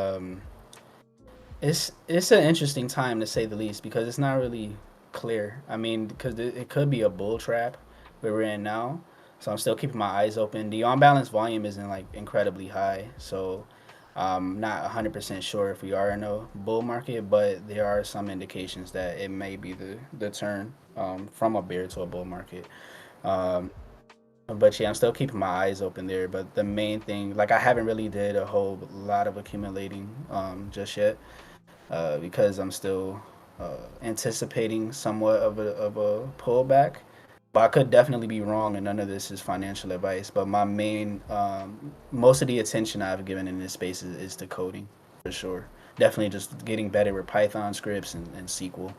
it's an interesting time to say the least because it's not really clear. I mean, because it could be a bull trap where we're in now. So I'm still keeping my eyes open. The on balance volume isn't like incredibly high, so I'm not 100% sure if we are in a bull market, but there are some indications that it may be the turn from a bear to a bull market. Um, but yeah, I'm still keeping my eyes open there. But the main thing, like I haven't really did a whole lot of accumulating just yet because I'm still anticipating somewhat of a pullback. But I could definitely be wrong, and none of this is financial advice. But my main, most of the attention I've given in this space is to coding for sure. Definitely just getting better with Python scripts and SQL.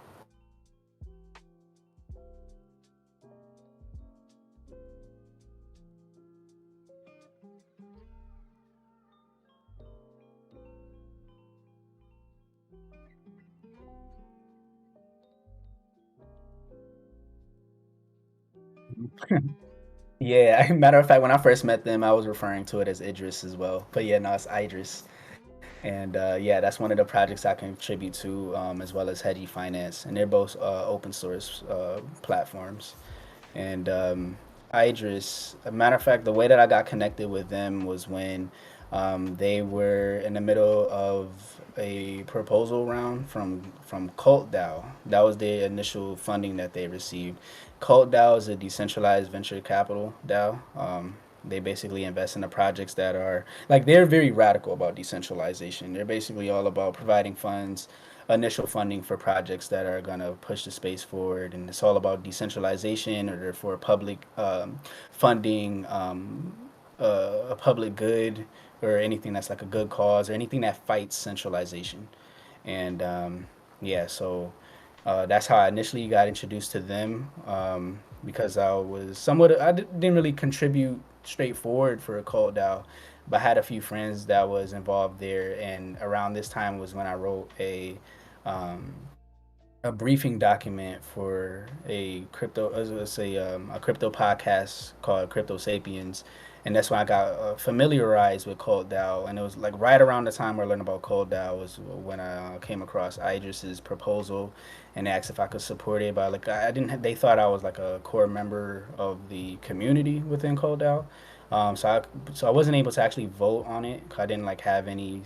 Yeah, matter of fact, when I first met them, I was referring to it as Idris as well. But yeah, no, it's Idris. And yeah, that's one of the projects I contribute to, as well as Hedgie Finance, and they're both open source platforms. And Idris, a matter of fact, the way that I got connected with them was when they were in the middle of a proposal round from Cult DAO. That was the initial funding that they received. Cult DAO is a decentralized venture capital DAO. They basically invest in the projects that are like they're very radical about decentralization. They're basically all about providing funds, initial funding for projects that are going to push the space forward, and it's all about decentralization or for public funding, a public good, or anything that's like a good cause, or anything that fights centralization. And yeah, so that's how I initially got introduced to them because I was somewhat, didn't really contribute straightforward for a cult DAO, but I had a few friends that was involved there. And around this time was when I wrote um, a briefing document for a crypto, let's say a crypto podcast called Crypto Sapiens, and that's when I got familiarized with Cold DAO. And it was like right around the time I learned about Cold DAO was when I came across Idris's proposal and asked if I could support it. But like I didn't, they thought I was like a core member of the community within Cold DAO. So I wasn't able to actually vote on it. 'Cause I didn't like have any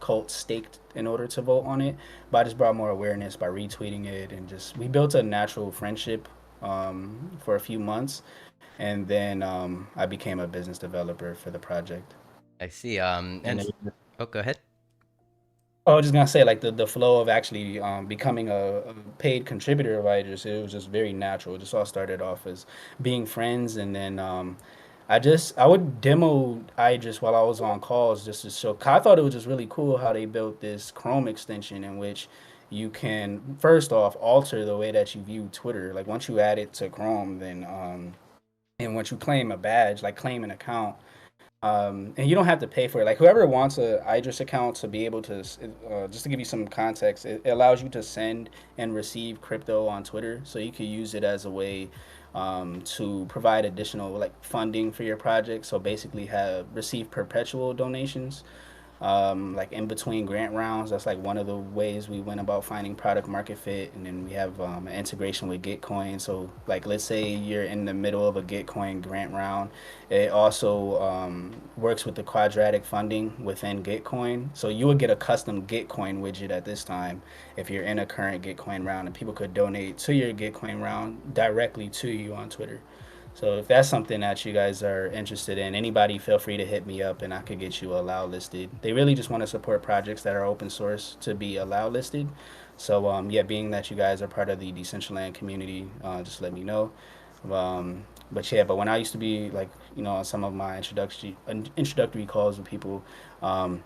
cult staked in order to vote on it. But I just brought more awareness by retweeting it, and just we built a natural friendship for a few months, and then I became a business developer for the project. I see. And Oh, go ahead. I was just gonna say, like the flow of actually becoming a paid contributor of Idris, it was just very natural. It just all started off as being friends, and then I would demo Idris while I was on calls just to show. 'Cause I thought it was just really cool how they built this Chrome extension in which you can first off alter the way that you view Twitter. Like once you add it to Chrome, then and once you claim a badge, like claim an account, And you don't have to pay for it. Like whoever wants a Idris account to be able to, just to give you some context, it allows you to send and receive crypto on Twitter, so you can use it as a way to provide additional like funding for your project. So basically, have receive perpetual donations like in between grant rounds. That's like one of the ways we went about finding product market fit. And then we have an integration with Gitcoin. So like let's say you're in the middle of a Gitcoin grant round, it also works with the quadratic funding within Gitcoin. So you would get a custom Gitcoin widget at this time if you're in a current Gitcoin round, and people could donate to your Gitcoin round directly to you on Twitter. So if that's something that you guys are interested in, anybody feel free to hit me up and I could get you allow listed. They really just want to support projects that are open source to be allow listed. So yeah, being that you guys are part of the Decentraland community, just let me know. But yeah, but when I used to be like, on some of my introductory calls with people, um,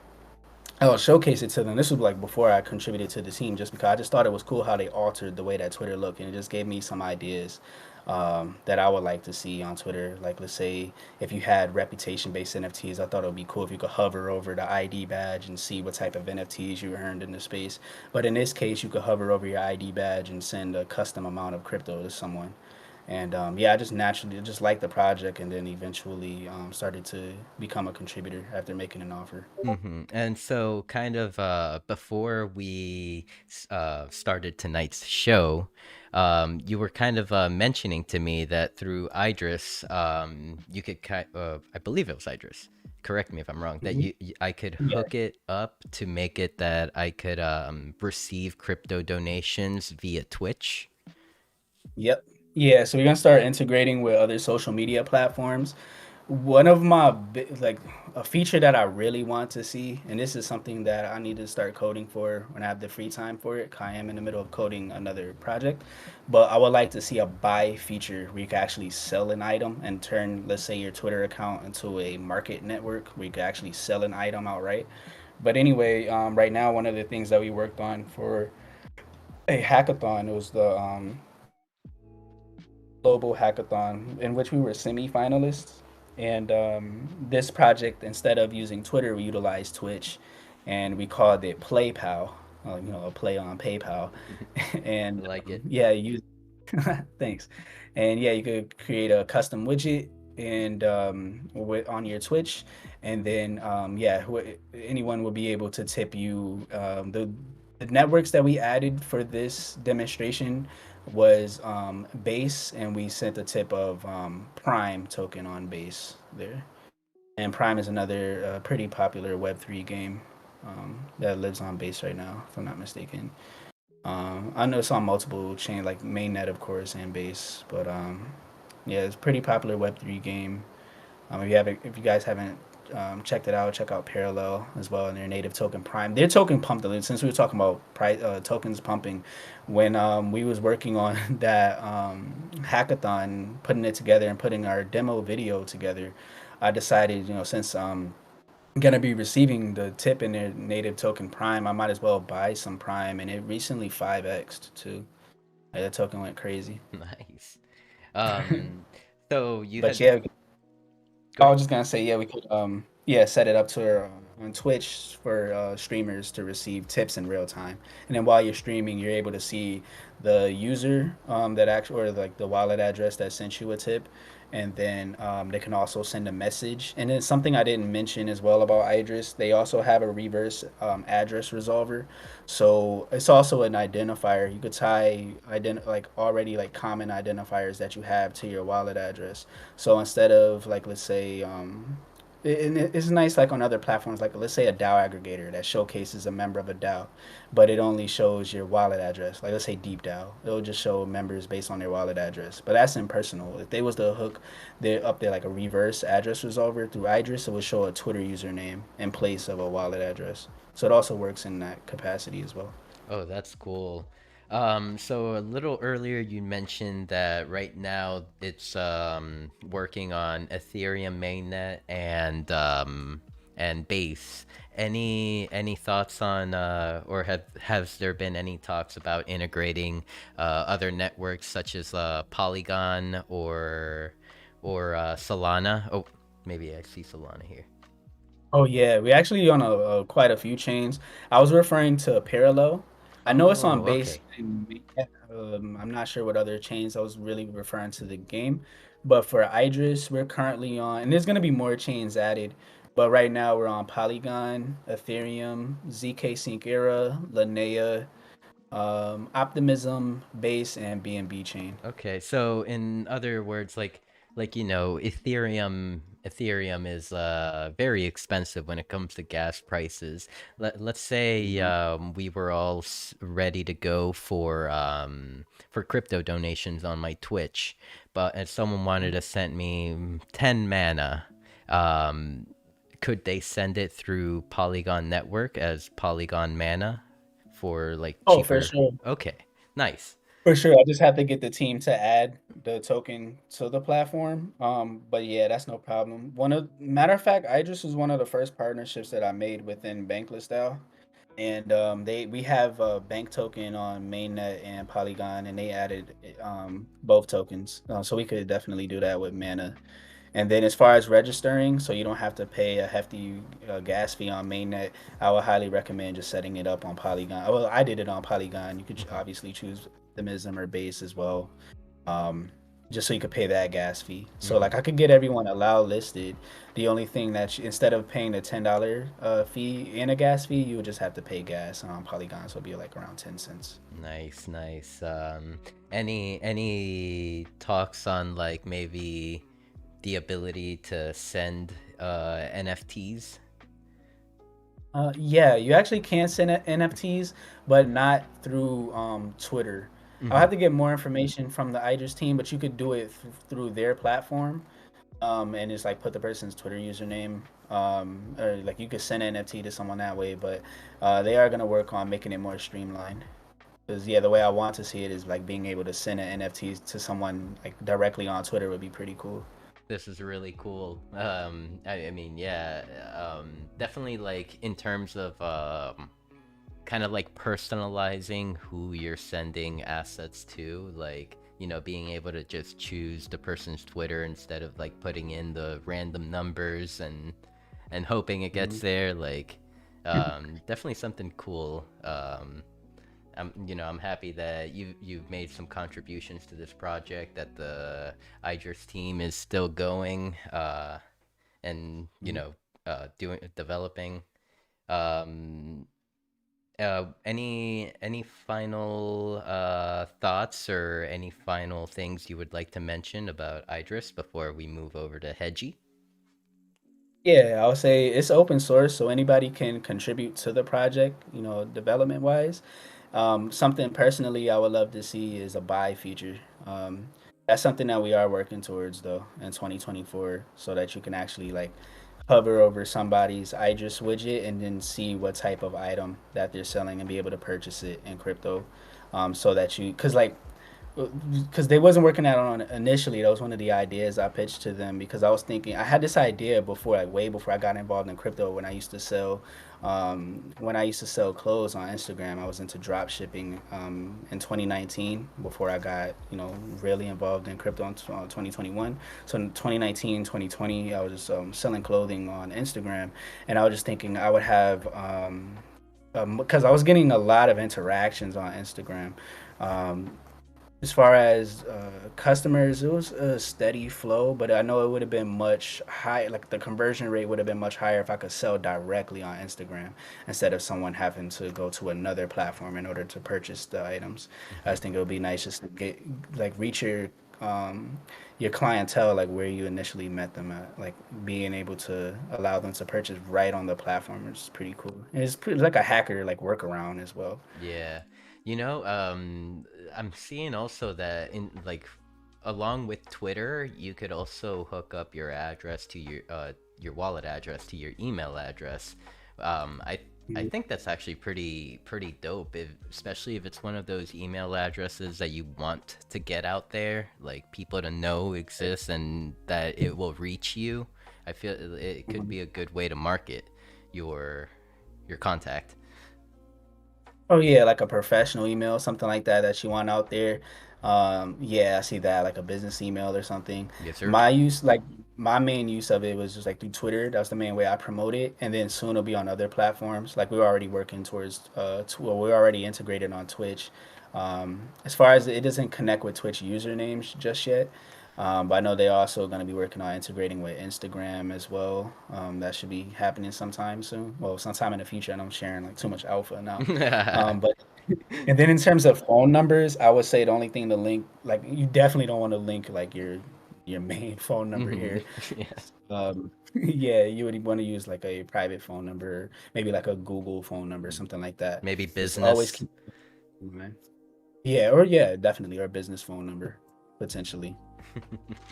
I'll showcase it to them. This was like before I contributed to the team, just because I just thought it was cool how they altered the way that Twitter looked, and it just gave me some ideas that I would like to see on Twitter. Like, let's say if you had reputation-based NFTs, I thought it would be cool if you could hover over the ID badge and see what type of NFTs you earned in the space. But in this case, you could hover over your ID badge and send a custom amount of crypto to someone. And yeah, I just naturally just liked the project, and then eventually started to become a contributor after making an offer. And so, kind of before we started tonight's show, you were kind of mentioning to me that through Idris, you could I believe it was Idris. Correct me if I'm wrong. That Mhm. I could Yeah. hook it up to make it that I could receive crypto donations via Twitch. Yep. Yeah, so we're gonna start integrating with other social media platforms. One of my like a feature that I really want to see, and this is something that I need to start coding for when I have the free time for it. 'Cause I am in the middle of coding another project, but I would like to see a buy feature where you can actually sell an item and turn, let's say, your Twitter account into a market network where you can actually sell an item outright. But anyway, right now, one of the things that we worked on for a hackathon, it was the global hackathon in which we were semi-finalists. And this project, instead of using Twitter, we utilized Twitch, and we called it PlayPal. A play on PayPal. I And like it. yeah, you thanks. And yeah, you could create a custom widget and on your Twitch, and then yeah, anyone will be able to tip you. The networks that we added for this demonstration was Base, and we sent a tip of Prime token on Base there. And Prime is another pretty popular Web3 game that lives on Base right now, if I'm not mistaken. I know it's on multiple chain, like mainnet, of course, and Base, but yeah, it's a pretty popular Web3 game. If you guys haven't checked it out, check out Parallel as well and their native token Prime. Their token pumped a little. Since we were talking about tokens pumping, when we was working on that hackathon, putting it together and putting our demo video together, I decided, since gonna be receiving the tip in their native token Prime, I might as well buy some Prime, and it recently 5x'd too. Like, that token went crazy. Nice. Um, so you But had yeah, go I ahead. was just gonna say, yeah, we could yeah, set it up to on Twitch for streamers to receive tips in real time. And then while you're streaming, you're able to see the user that actually, or like the wallet address that sent you a tip. And then they can also send a message. And then something I didn't mention as well about Idris, they also have a reverse address resolver. So it's also an identifier. You could tie like already like common identifiers that you have to your wallet address. So instead of like, let's say, it's nice like on other platforms, like let's say a DAO aggregator that showcases a member of a DAO, but it only shows your wallet address. Like let's say Deep DAO, it'll just show members based on their wallet address. But that's impersonal. If they was to hook there up there like a reverse address resolver through Idris, it would show a Twitter username in place of a wallet address. So it also works in that capacity as well. Oh, that's cool. So a little earlier you mentioned that right now it's working on Ethereum mainnet and Base. Any thoughts on or has there been any talks about integrating other networks such as Polygon or Solana? Oh, Maybe I see Solana here. Oh yeah, we actually on a quite a few chains. I was referring to Parallel. I know it's on Oh, base. okay. I'm not sure what other chains. I was really referring to the game, but for Idris, we're currently on, and there's gonna be more chains added. But right now we're on Polygon, Ethereum, ZK Sync Era, Linea, Optimism, Base, and BNB chain. Okay, so in other words, like Ethereum is very expensive when it comes to gas prices. Let's say Mhm. we were all ready to go for crypto donations on my Twitch, but if someone wanted to send me 10 mana, um could they send it through Polygon Network as Polygon Mana for like Oh, for cheaper? sure. Okay, nice. For sure, I just have to get the team to add the token to the platform. But yeah, that's no problem. Matter of fact, Idris was one of the first partnerships that I made within Bankless DAO, and they we have a bank token on mainnet and Polygon, and they added both tokens, so we could definitely do that with Mana. And then as far as registering, so you don't have to pay a hefty gas fee on mainnet, I would highly recommend just setting it up on Polygon. Well, I did it on Polygon. You could Mhm. obviously choose Optimism or Base as well, um, just so you could pay that gas fee. So Mhm. like I could get everyone allow listed. The only thing that instead of paying the $10 fee and a gas fee, you would just have to pay gas on Polygon. So it'd be like around 10 cents. Nice, nice. Any talks on like maybe the ability to send NFTs? Yeah, you actually can send NFTs, but not through Twitter. I'll Mm-hmm. have to get more information from the Idris team, but you could do it through their platform, and just like put the person's Twitter username, or like you could send an NFT to someone that way. But they are gonna work on making it more streamlined. Because yeah, the way I want to see it is like being able to send an NFT to someone like directly on Twitter would be pretty cool. This is really cool. I mean, yeah, definitely like in terms of kind of like personalizing who you're sending assets to, like, being able to just choose the person's Twitter instead of like putting in the random numbers and hoping it gets Mhm. there, like, definitely something cool. I'm happy that you've made some contributions to this project, that the Idris team is still going, and doing developing. Um, any final thoughts or any final things you would like to mention about Idris before we move over to Hedgie? Yeah, I would say it's open source, so anybody can contribute to the project, development wise. Something personally I would love to see is a buy feature. That's something that we are working towards though in 2024, so that you can actually like hover over somebody's Idris widget and then see what type of item that they're selling and be able to purchase it in crypto. So that because like because they wasn't working out on it initially. That was one of the ideas I pitched to them because I was thinking I had this idea before, like way before I got involved in crypto. When I used to sell clothes on Instagram, I was into drop shipping in 2019 before I got really involved in crypto in 2021. So in 2019, 2020, I was just selling clothing on Instagram, and I was just thinking I would have because I was getting a lot of interactions on Instagram. Um, as far as customers, it was a steady flow, but I know it would have been much higher. Like the conversion rate would have been much higher if I could sell directly on Instagram instead of someone having to go to another platform in order to purchase the items. I Mm-hmm. just think it would be nice just to get like reach your clientele like where you initially met them at. Like being able to allow them to purchase right on the platform is pretty cool. And it's pretty like a hacker like workaround as well. Yeah. I'm seeing also that in like along with Twitter, you could also hook up your address to your wallet address to your email address. I think that's actually pretty dope, especially if it's one of those email addresses that you want to get out there, like people to know exists and that it will reach you. I feel it could be a good way to market your your contact. Oh yeah, like a professional email, something like that that you want out there. Yeah, I see that, like a business email or something. Yes, sir. My use, like my main use of it was just like through Twitter. That was the main way I promote it, and then soon it'll be on other platforms. Like we're already working towards, well, we're already integrated on Twitch. As far as it doesn't connect with Twitch usernames just yet, but I know they're also going to be working on integrating with Instagram as well. That should be happening sometime soon. Well, sometime in the future. I know I'm sharing like too much alpha now. But and then in terms of phone numbers, I would say the only thing to link, like you definitely don't want to link like your main phone number Mhm. here. Yeah. Yeah, you would want to use like a private phone number, maybe like a Google phone number, something like that. Maybe Just always business. keep in mind. Yeah, or yeah, definitely, or business phone number potentially.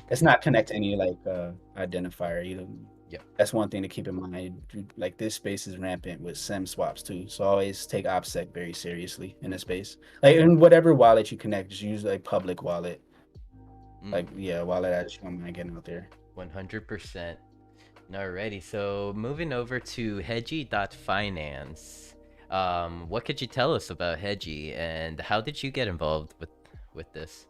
It's not connect to any like identifier. You know, Yep. that's one thing to keep in mind. Like this space is rampant with SIM swaps too, so always take OPSEC very seriously in this space. Like in whatever wallet you connect, just use a public wallet. Mm, Like yeah, wallet that you don't mind getting out there. 100%. Alrighty, so moving over to Hedgie.finance. What could you tell us about Hedgie and how did you get involved with this?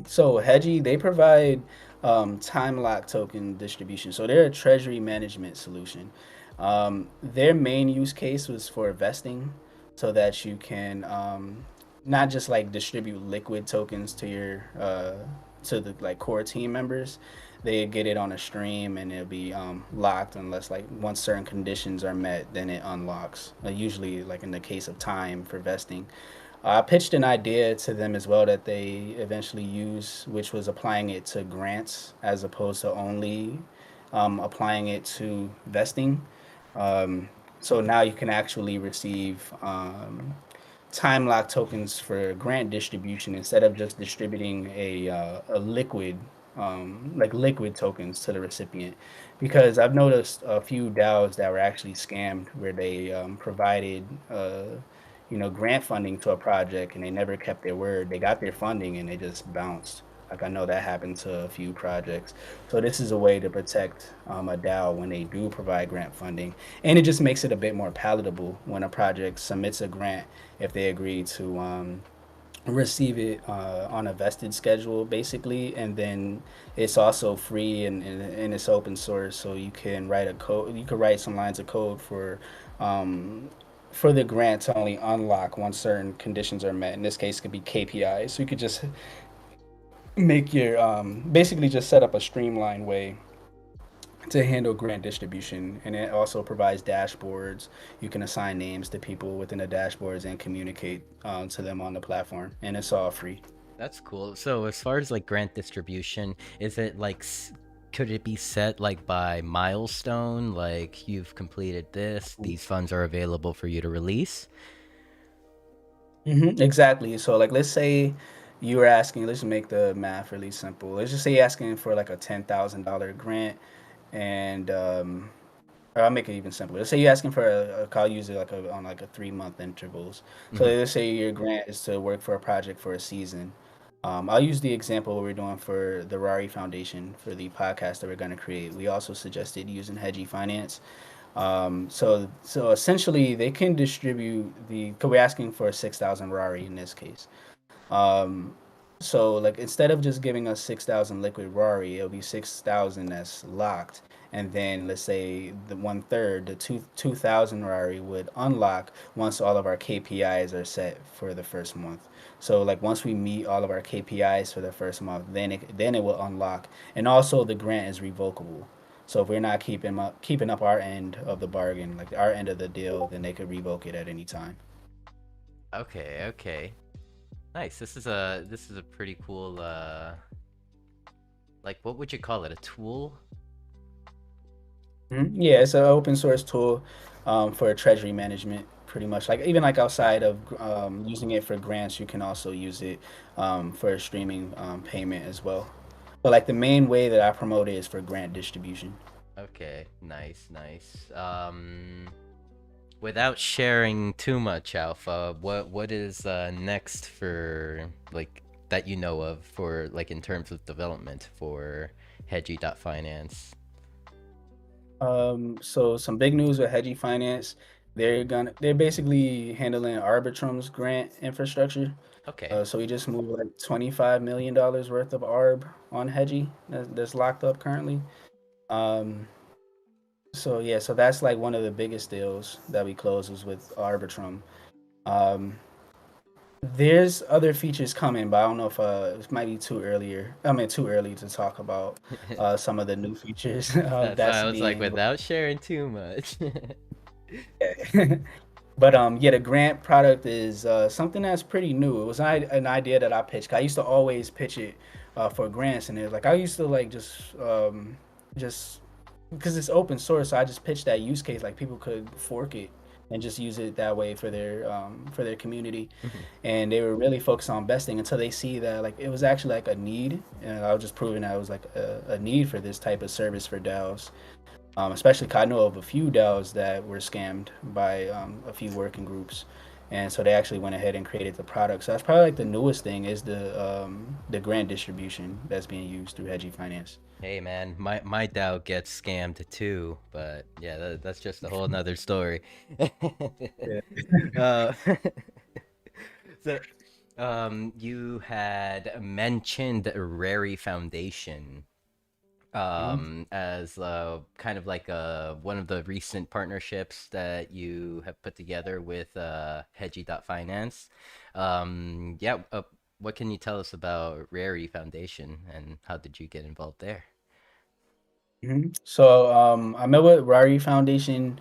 So Hedgie, they provide time lock token distribution. So they're a treasury management solution. Their main use case was for vesting, so that you can not just like distribute liquid tokens to your to the like core team members. They get it on a stream and it'll be locked unless like once certain conditions are met, then it unlocks. Usually, like in the case of time for vesting. I pitched an idea to them as well that they eventually use, which was applying it to grants as opposed to only applying it to vesting. Um, so now you can actually receive time lock tokens for grant distribution instead of just distributing a liquid like liquid tokens to the recipient, because I've noticed a few DAOs that were actually scammed where they provided grant funding to a project and they never kept their word. They got their funding and they just bounced. Like I know that happened to a few projects. So this is a way to protect a DAO when they do provide grant funding, and it just makes it a bit more palatable when a project submits a grant if they agree to receive it on a vested schedule, basically, and then it's also free and it's open source, so you can write a code. You could write some lines of code um, for the grant to only unlock once certain conditions are met. In this case, it could be KPIs. So you could just make your basically just set up a streamlined way to handle grant distribution, and it also provides dashboards. You can assign names to people within the dashboards and communicate to them on the platform, and it's all free. That's cool. So as far as like grant distribution, is it like could it be set like by milestone, like you've completed this, these funds are available for you to release? Exactly. So, like, let's say you were asking, let's make the math really simple. Let's just say you're asking for like a $10,000 grant, and or I'll make it even simpler. Let's say you're asking for I'll use it like on like a 3 month intervals. So Hmm. let's say your grant is to work for a project for a season. I'll use the example we're doing for the Rari Foundation for the podcast that we're going to create. We also suggested using Hedgie Finance. So essentially, they can distribute the. Cause we're asking for 6,000 Rari in this case. Um, so like instead of just giving us 6,000 liquid Rari, it'll be 6,000 that's locked, and then let's say the one third, the 2,000 Rari would unlock once all of our KPIs are set for the first month. So like once we meet all of our KPIs for the first month, then it will unlock, and also the grant is revocable. So if we're not keeping up our end of the bargain, like our end of the deal, then they could revoke it at any time. Okay, okay. Nice. This is a pretty cool like what would you call it? A tool? Yeah, it's an open source tool for treasury management, pretty much. Like even like outside of using it for grants, you can also use it for streaming payment as well. But like the main way that I promote it is for grant distribution. Okay, nice, nice. Without sharing too much alpha, what is next for like that you know of for like in terms of development for Hedgie.finance? So some big news with Hedgie Finance. They're basically handling Arbitrum's grant infrastructure. Okay. So we just moved like $25 million worth of ARB on Hedgie that's locked up currently. Um, so yeah, so that's like one of the biggest deals that we closed was with Arbitrum. Um, there's other features coming, but I don't know if it might be too earlier. I mean, too early to talk about some of the new features That's why that's I was like, being. without sharing too much. But yeah, the grant product is something that's pretty new. It was an idea that I pitched. I used to always pitch it for grants, and it like I used to like just because it's open source, so I just pitched that use case like people could fork it and just use it that way for their community. Mhm. And they were really focused on investing until they see that like it was actually like a need, and I was just proving that it was like a need for this type of service for DAOs. Especially 'cause I know of a few DAOs that were scammed by a few working groups, and so they actually went ahead and created the product. So that's probably like the newest thing is the grant distribution that's being used through Hedgie Finance. Hey man, my DAO gets scammed too, but yeah, that's just a whole nother story. Yeah. uh, so, you had mentioned Rary Foundation Mhm. as kind of like one of the recent partnerships that you have put together with Hedgie.finance. Yeah, what can you tell us about Rary Foundation and how did you get involved there? So I met with Rari Foundation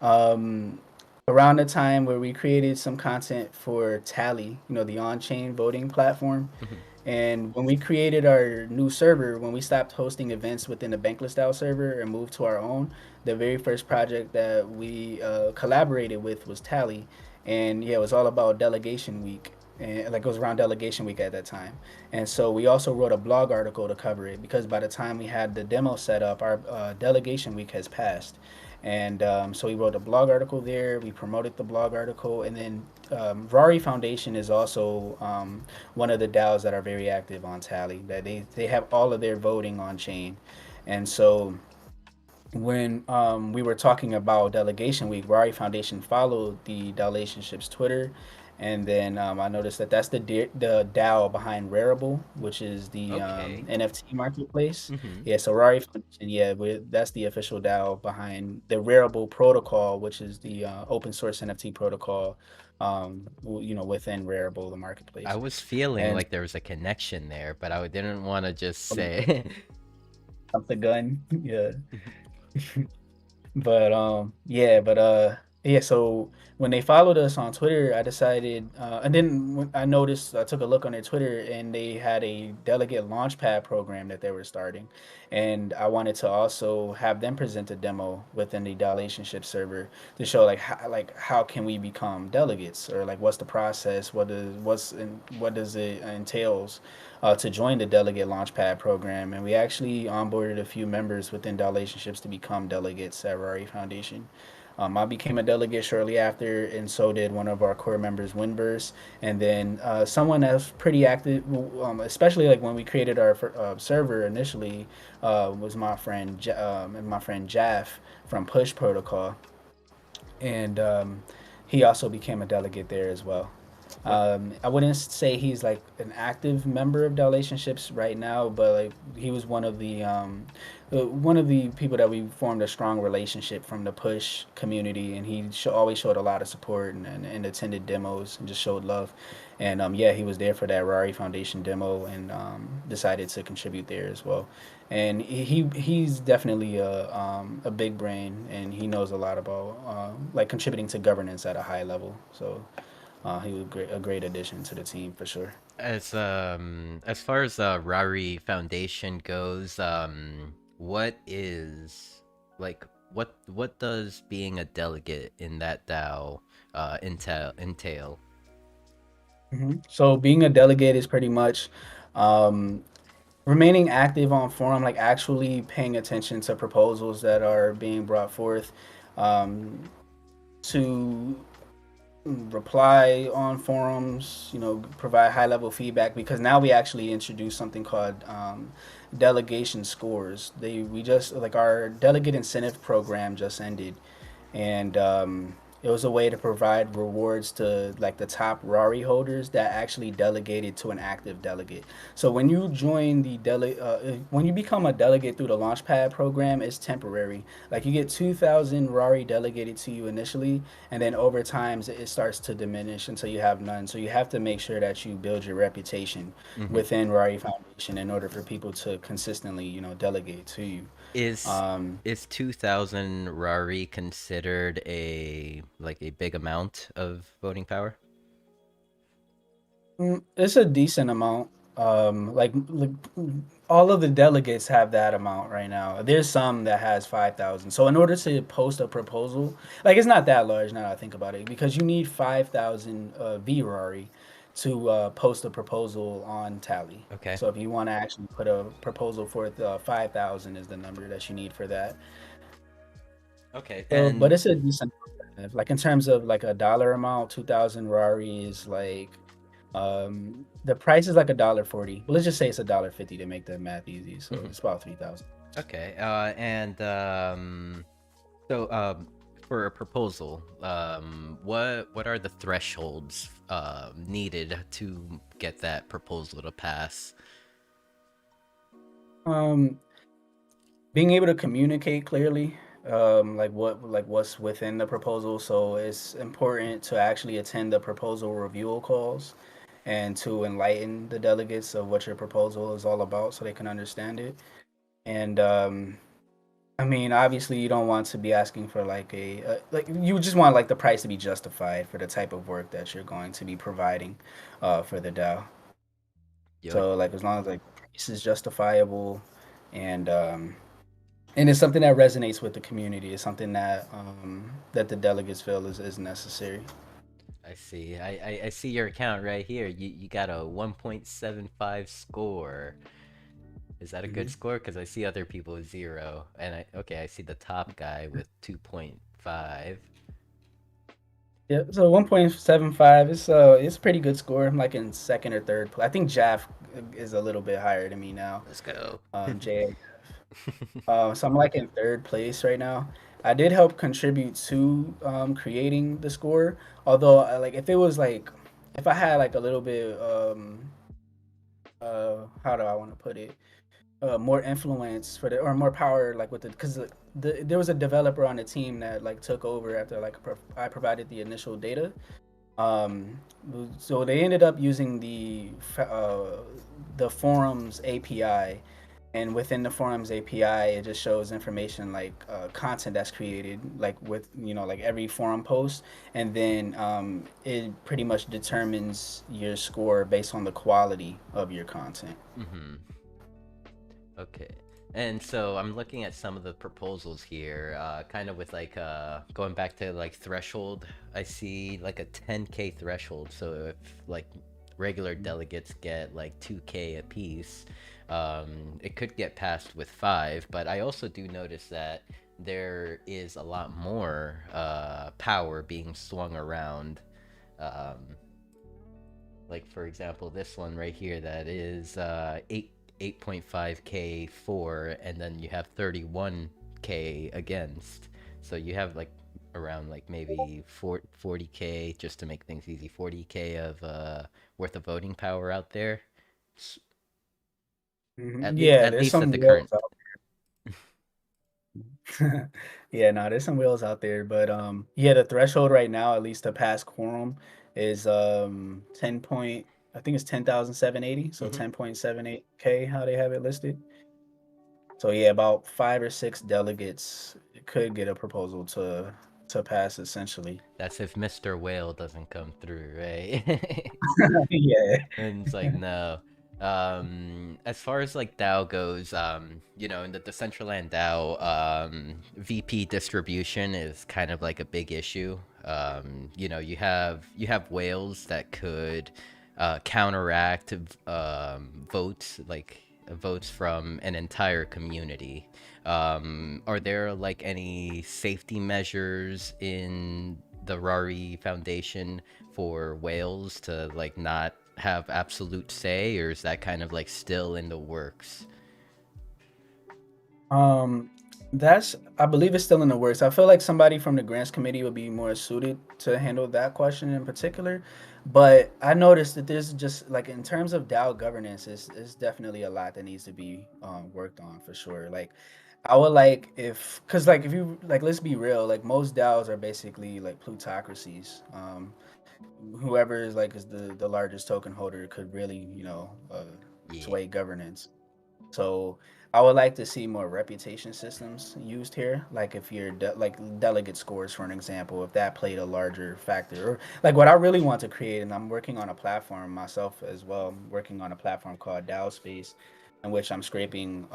um, around the time where we created some content for Tally, the on-chain voting platform. Mhm. And when we created our new server, when we stopped hosting events within the Bankless style server and moved to our own, the very first project that we collaborated with was Tally. And yeah, it was all about delegation week. And like it was around delegation week at that time. And so we also wrote a blog article to cover it because by the time we had the demo set up, our delegation week has passed. And so we wrote a blog article there. We promoted the blog article. And then Rari Foundation is also one of the DAOs that are very active on Tally. That they have all of their voting on chain. And so when we were talking about Delegation Week, Rari Foundation followed the Relationships Twitter, and then I noticed that that's the DAO behind Rarible, which is the Okay. NFT marketplace. Mm-hmm. Yeah, so Rari Foundation, yeah, that's the official DAO behind the Rarible protocol, which is the open source NFT protocol, within Rarible, the I marketplace. was feeling And like there was a connection there, but I didn't want to just say. up the gun, yeah. But so when they followed us on Twitter, I decided and then when I noticed I took a look on their Twitter and they had a delegate launchpad program that they were starting, and I wanted to also have them present a demo within the relationship server to show like how can we become delegates, or like what's the process, what does it entails to join the Delegate Launchpad program, and we actually onboarded a few members within relationships to become delegates at Rari Foundation. I became a delegate shortly after, and so did one of our core members, Winverse, and then someone that's pretty active, especially like when we created our server initially, was my friend Jaff from Push Protocol, and he also became a delegate there as well. What? I wouldn't say he's like an active member of the relationships right now, but like he was one of the people that we formed a strong relationship from the push community, and he always showed a lot of support and attended demos and just showed love. And yeah, he was there for that Rari Foundation demo and decided to contribute there as well. And he's definitely a big brain, and he knows a lot about like contributing to governance at a high level. So he was a great addition to the team for sure. As far as the Rari Foundation goes, what is like what does being a delegate in that DAO entail? So being a delegate is pretty much um, remaining active on forum, like actually paying attention to proposals that are being brought forth, um, to reply on forums, provide high level feedback, because now we actually introduce something called delegation scores. We just like our delegate incentive program just ended, and It was a way to provide rewards to like the top Rari holders that actually delegated to an active delegate. So when you join when you become a delegate through the Launchpad program, it's temporary. Like you get 2,000 Rari delegated to you initially, and then over time it starts to diminish until you have none. So you have to make sure that you build your reputation Mm-hmm. within Rari Foundation in order for people to consistently, delegate to you. Is Um, is 2,000 Rari considered a big amount of voting power? It's a decent amount. Like all of the delegates have that amount right now. There's some that has 5,000. So in order to post a proposal, like it's not that large now that I think about it, because you need 5,000 VRARI to post a proposal on Tally. Okay. So if you want to actually put a proposal for 5,000 is the number that you need for that. Okay. So, but And it's a decent alternative. Like in terms of like a dollar amount, 2,000 Rari is like the price is like $1.40. Well, let's just say it's $1.50 to make the math easy. So mhm. it's about 3,000. Okay. So for a proposal, what are the thresholds needed to get that proposal to pass? Um, Being able to communicate clearly, what's within the proposal. So it's important to actually attend the proposal review calls and to enlighten the delegates of what your proposal is all about so they can understand it. And I mean, obviously, you don't want to be asking for like you just want like the price to be justified for the type of work that you're going to be providing for the DAO. Yo, So like as long as like the price is justifiable and it's something that resonates with the community, it's something that the delegates feel is necessary. I see. I see your account right here. You got a 1.75 score. Is that a good Hmm. score? Because I see other people with 0, and I see the top guy with 2.5. Yeah, so 1.75 it's a pretty good score. I'm like in second or third place. I think Jaff is a little bit higher than me now. Let's go. J so I'm like in third place right now. I did help contribute to creating the score. Although, like, if it was like, if I had like a little bit, how do I want to put it? More influence for the or more power, like with the because there was a developer on the team that like took over after like I provided the initial data. Um, so they ended up using the forums API, and within the forums API, it just shows information like content that's created, like with like every forum post, and then it pretty much determines your score based on the quality of your content. Mm-hmm. Okay. And so I'm looking at some of the proposals here, kind of with going back to like threshold. I see like a 10K threshold. So if like regular delegates get like 2K a piece, it could get passed with 5. But I also do notice that there is a lot more power being swung around. Um, like for example, this one right here that is 8.5K for, and then you have 31K against. So you have like around like maybe 40K, just to make things easy, 40K of worth of voting power out there. Mhm. Yeah, At there's least at some the current. whales out. Yeah, no, there's some whales out there, but yeah, the threshold right now, at least to pass quorum, is 10 point. I think it's 10,780, so Mhm. 10.78K, how they have it listed. So yeah, about 5 or 6 delegates could get a proposal to pass essentially. That's if Mr. Whale doesn't come through, right? Yeah. And it's like no. As far as like DAO goes, in the Decentraland DAO, VP distribution is kind of like a big issue. You have whales that could counteract votes from an entire community. Are there like any safety measures in the Rari Foundation for whales to like not have absolute say, or is that kind of like still in the works? Um, That's, I believe it's still in the works. I feel like somebody from the grants committee would be more suited to handle that question in particular. But I noticed that there's just like in terms of DAO governance, is definitely a lot that needs to be worked on for sure. Like I would like if, cause like if you like, let's be real, like most DAOs are basically like plutocracies. Whoever is the largest token holder could really, Yeah. sway governance. So I would like to see more reputation systems used here. Like if you're like delegate scores, for an example, if that played a larger factor, or like what I really want to create, and I'm working on a platform myself as well. I'm working on a platform called DAO Space, in which I'm scraping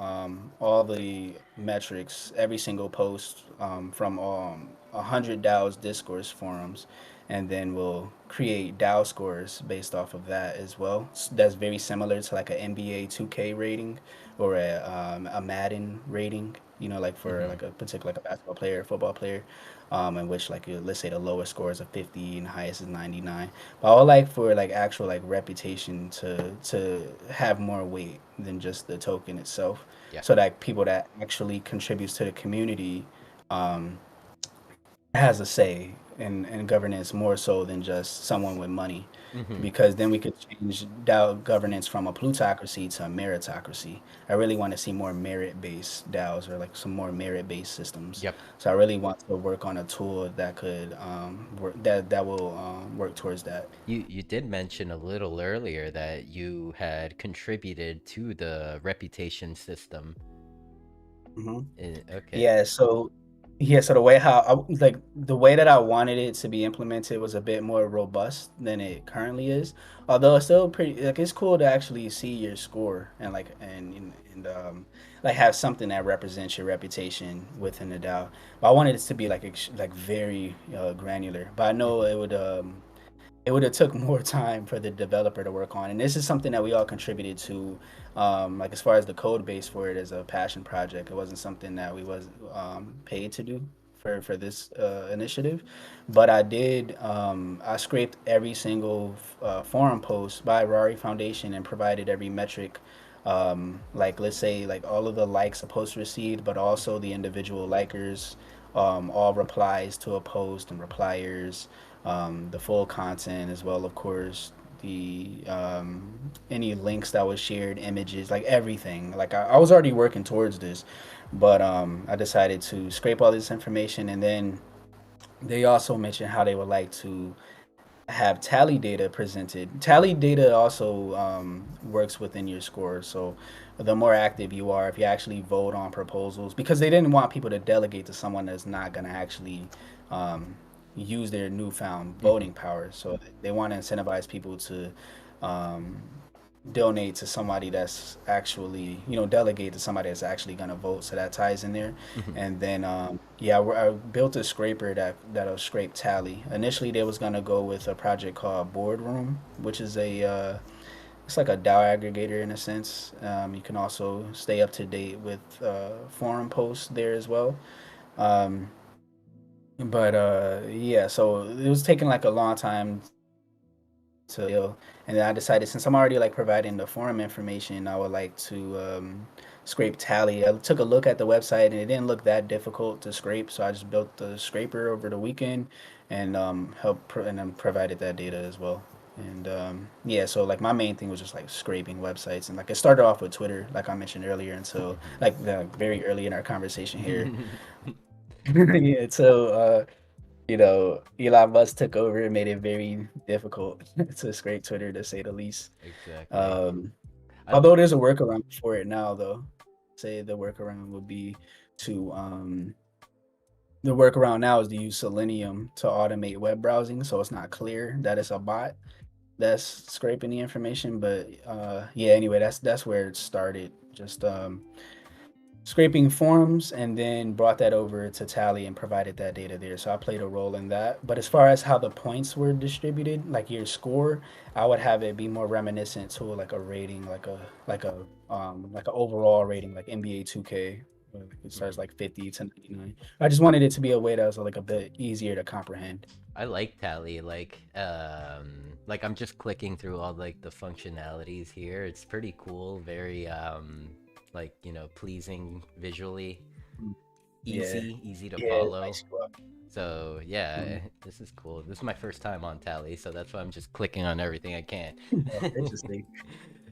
all the metrics, every single post from 100 DAO's discourse forums, and then we'll create DAO scores based off of that as well. That's very similar to like an NBA 2K rating or a Madden rating, like for Mm-hmm. like a particular like a basketball player, football player, in which like let's say the lowest score is a 50 and the highest is 99. But I would like for like actual like reputation to have more weight than just the token itself, Yeah. so that people that actually contributes to the community um, has a say in governance more so than just someone with money, Mm-hmm. because then we could change DAO governance from a plutocracy to a meritocracy. I really want to see more merit-based DAOs, or like some more merit-based systems. Yep. So I really want to work on a tool that could that will work towards that. You did mention a little earlier that you had contributed to the reputation system. Hmm. Okay. Yeah, so yeah, so the way how like the way that I wanted it to be implemented was a bit more robust than it currently is. Although it's still pretty like it's cool to actually see your score and like and like have something that represents your reputation within the DAO. But I wanted it to be like like very granular. But I know Mm-hmm. it would have took more time for the developer to work on, and this is something that we all contributed to, like as far as the code base for it as a passion project. It wasn't something that we was paid to do for this initiative, but I scraped every single forum post by Rari Foundation and provided every metric, like let's say like all of the likes a post received, but also the individual likers, all replies to a post and repliers, the full content as well, of course, the any links that was shared, images, like everything. Like I was already working towards this, but I decided to scrape all this information, and then they also mentioned how they would like to have tally data presented. Tally data also works within your score. So the more active you are, if you actually vote on proposals, because they didn't want people to delegate to someone that's not going to actually um, use their newfound Mm-hmm. voting power. So they want to incentivize people to um, donate to somebody that's actually, delegate to somebody that's actually going to vote. So that ties in there. Mm-hmm. And then, yeah, I built a scraper that'll scrape tally. Initially, they was going to go with a project called Boardroom, which is it's like a DAO aggregator in a sense. You can also stay up to date with forum posts there as well. Um, but yeah, so it was taking like a long time to deal. And then I decided, since I'm already like providing the forum information, I would like to scrape tally. I took a look at the website and it didn't look that difficult to scrape, so I just built the scraper over the weekend and and then provided that data as well. And yeah, so like my main thing was just like scraping websites, and like it started off with Twitter, like I mentioned earlier, until like very early in our conversation here. Mm-hmm. Yeah, so Elon Musk took over and made it very difficult to scrape Twitter, to say the least. Exactly. Um, I Although there's a workaround for it now, though. Say the workaround would be to the workaround now is to use Selenium to automate web browsing, so it's not clear that it's a bot that's scraping the information. But yeah, anyway, that's where it started. Just scraping forums, and then brought that over to Tally and provided that data there. So I played a role in that. But as far as how the points were distributed, like your score, I would have it be more reminiscent to like a rating, like a overall rating, like NBA 2K. Where it starts Mhm. like 50 to 99. I just wanted it to be a way that was like a bit easier to comprehend. I like Tally. Like I'm just clicking through all like the functionalities here. It's pretty cool. Very like pleasing visually. Yeah, easy to yeah, it follow. lights you up. So Mhm. yeah, this is cool. This is my first time on Tally, so that's why I'm just clicking on everything I can. Oh, interesting.